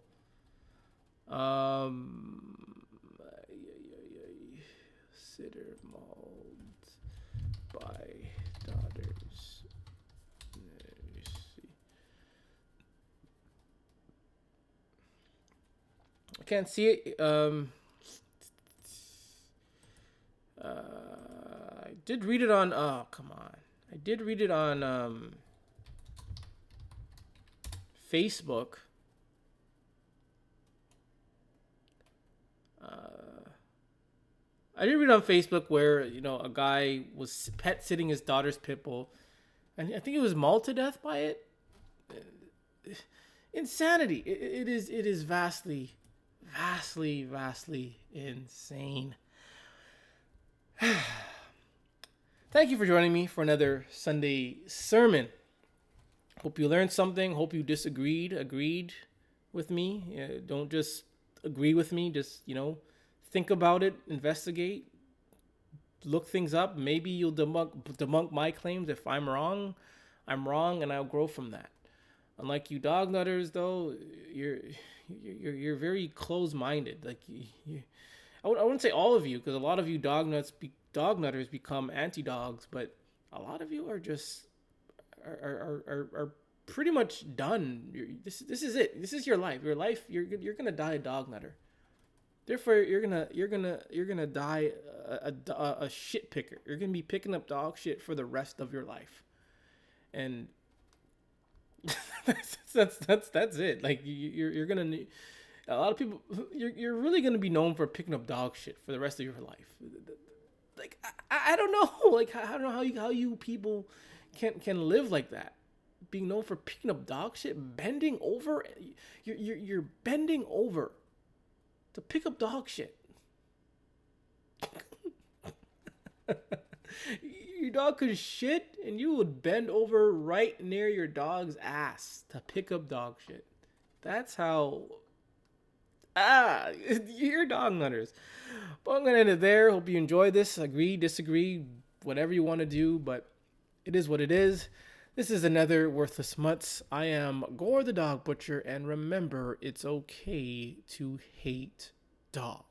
Sitter mauled by daughter's. Let me see. I can't see it. I did read it on. Oh, come on! I did read it on Facebook. I did read on Facebook where a guy was pet sitting his daughter's pit bull, and I think he was mauled to death by it. Insanity! It is vastly insane. Thank you for joining me for another Sunday sermon. Hope you learned something. Hope you agreed with me. Don't just agree with me. Just, think about it, investigate, look things up. Maybe you'll debunk my claims. If I'm wrong, I'm wrong, and I'll grow from that. Unlike you dog nutters, though, you're very close-minded. Like I wouldn't say all of you, because a lot of you dog nutters become anti-dogs, but a lot of you are just are pretty much done. This is it. This is your life. Your life. You're gonna die a dog nutter. Therefore, you're gonna die a shit picker. You're gonna be picking up dog shit for the rest of your life, and that's it. Like you're gonna. A lot of people, you're really gonna be known for picking up dog shit for the rest of your life. Like I don't know. Like I don't know how you people can live like that. being known for picking up dog shit, bending over. You're bending over to pick up dog shit. Your dog could shit and you would bend over right near your dog's ass to pick up dog shit. That's how. You're dog hunters. But I'm gonna end it there. Hope you enjoyed this. Agree, disagree, whatever you want to do, but it is what it is. This is another Worthless Mutts. I am Gore the Dog Butcher, and remember, it's okay to hate dogs.